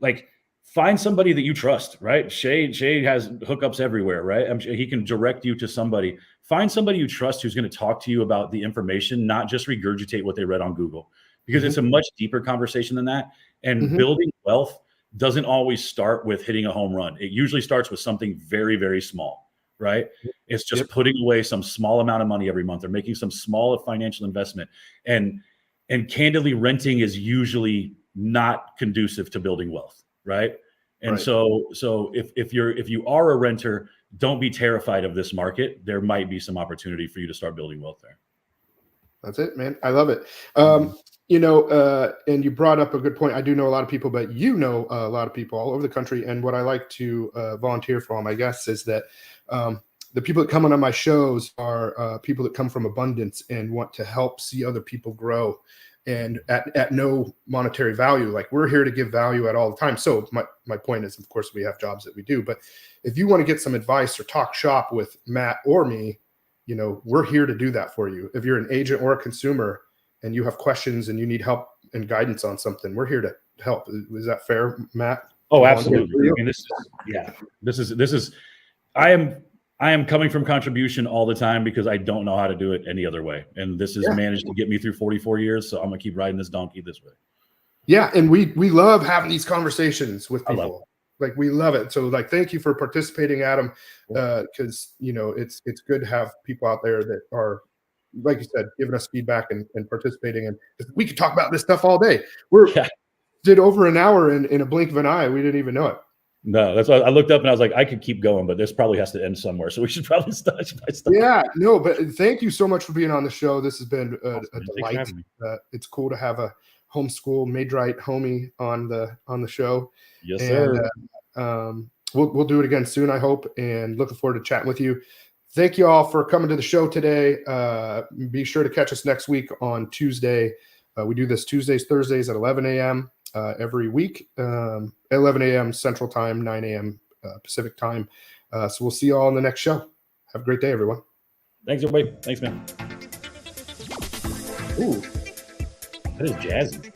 like, find somebody that you trust, right? Shay has hookups everywhere, right? I'm sure he can direct you to somebody. Find somebody you trust who's going to talk to you about the information, not just regurgitate what they read on Google, because it's a much deeper conversation than that. And building wealth doesn't always start with hitting a home run. It usually starts with something very, very small, right? It's just putting away some small amount of money every month, or making some small financial investment. And candidly, renting is usually not conducive to building wealth, right? And so if you are a renter, don't be terrified of this market. There might be some opportunity for you to start building wealth there. That's it, man. I love it. And you brought up a good point. I do know a lot of people, but a lot of people all over the country. And what I like to volunteer for all my guests is that the people that come on my shows are people that come from abundance and want to help see other people grow, and at no monetary value. Like, we're here to give value at all the time. So my point is, of course, we have jobs that we do, but if you want to get some advice or talk shop with Matt or me, we're here to do that for you. If you're an agent or a consumer and you have questions and you need help and guidance on something, we're here to help. Is that fair, Matt? Oh, absolutely. I mean, this is, I am coming from contribution all the time because I don't know how to do it any other way. And this has managed to get me through 44 years. So I'm going to keep riding this donkey this way. Yeah. And we love having these conversations with people. Like, we love it. So, like, thank you for participating, Adam. Cause it's good to have people out there that are, like you said, giving us feedback and participating. And we could talk about this stuff all day. Did over an hour in a blink of an eye. We didn't even know it. No, that's why I looked up and I was like, I could keep going, but this probably has to end somewhere. So we should probably stop. Yeah, no, but thank you so much for being on the show. This has been a delight. It's cool to have a homeschool Maidrite homie on the show. Yes, sir. And we'll do it again soon, I hope, and looking forward to chatting with you. Thank you all for coming to the show today. Be sure to catch us next week on Tuesday. We do this Tuesdays, Thursdays at 11 a.m. Every week, 11 a.m. Central Time, 9 a.m. Pacific Time. So we'll see you all in the next show. Have a great day, everyone. Thanks, everybody. Thanks, man. Ooh, that is jazzy.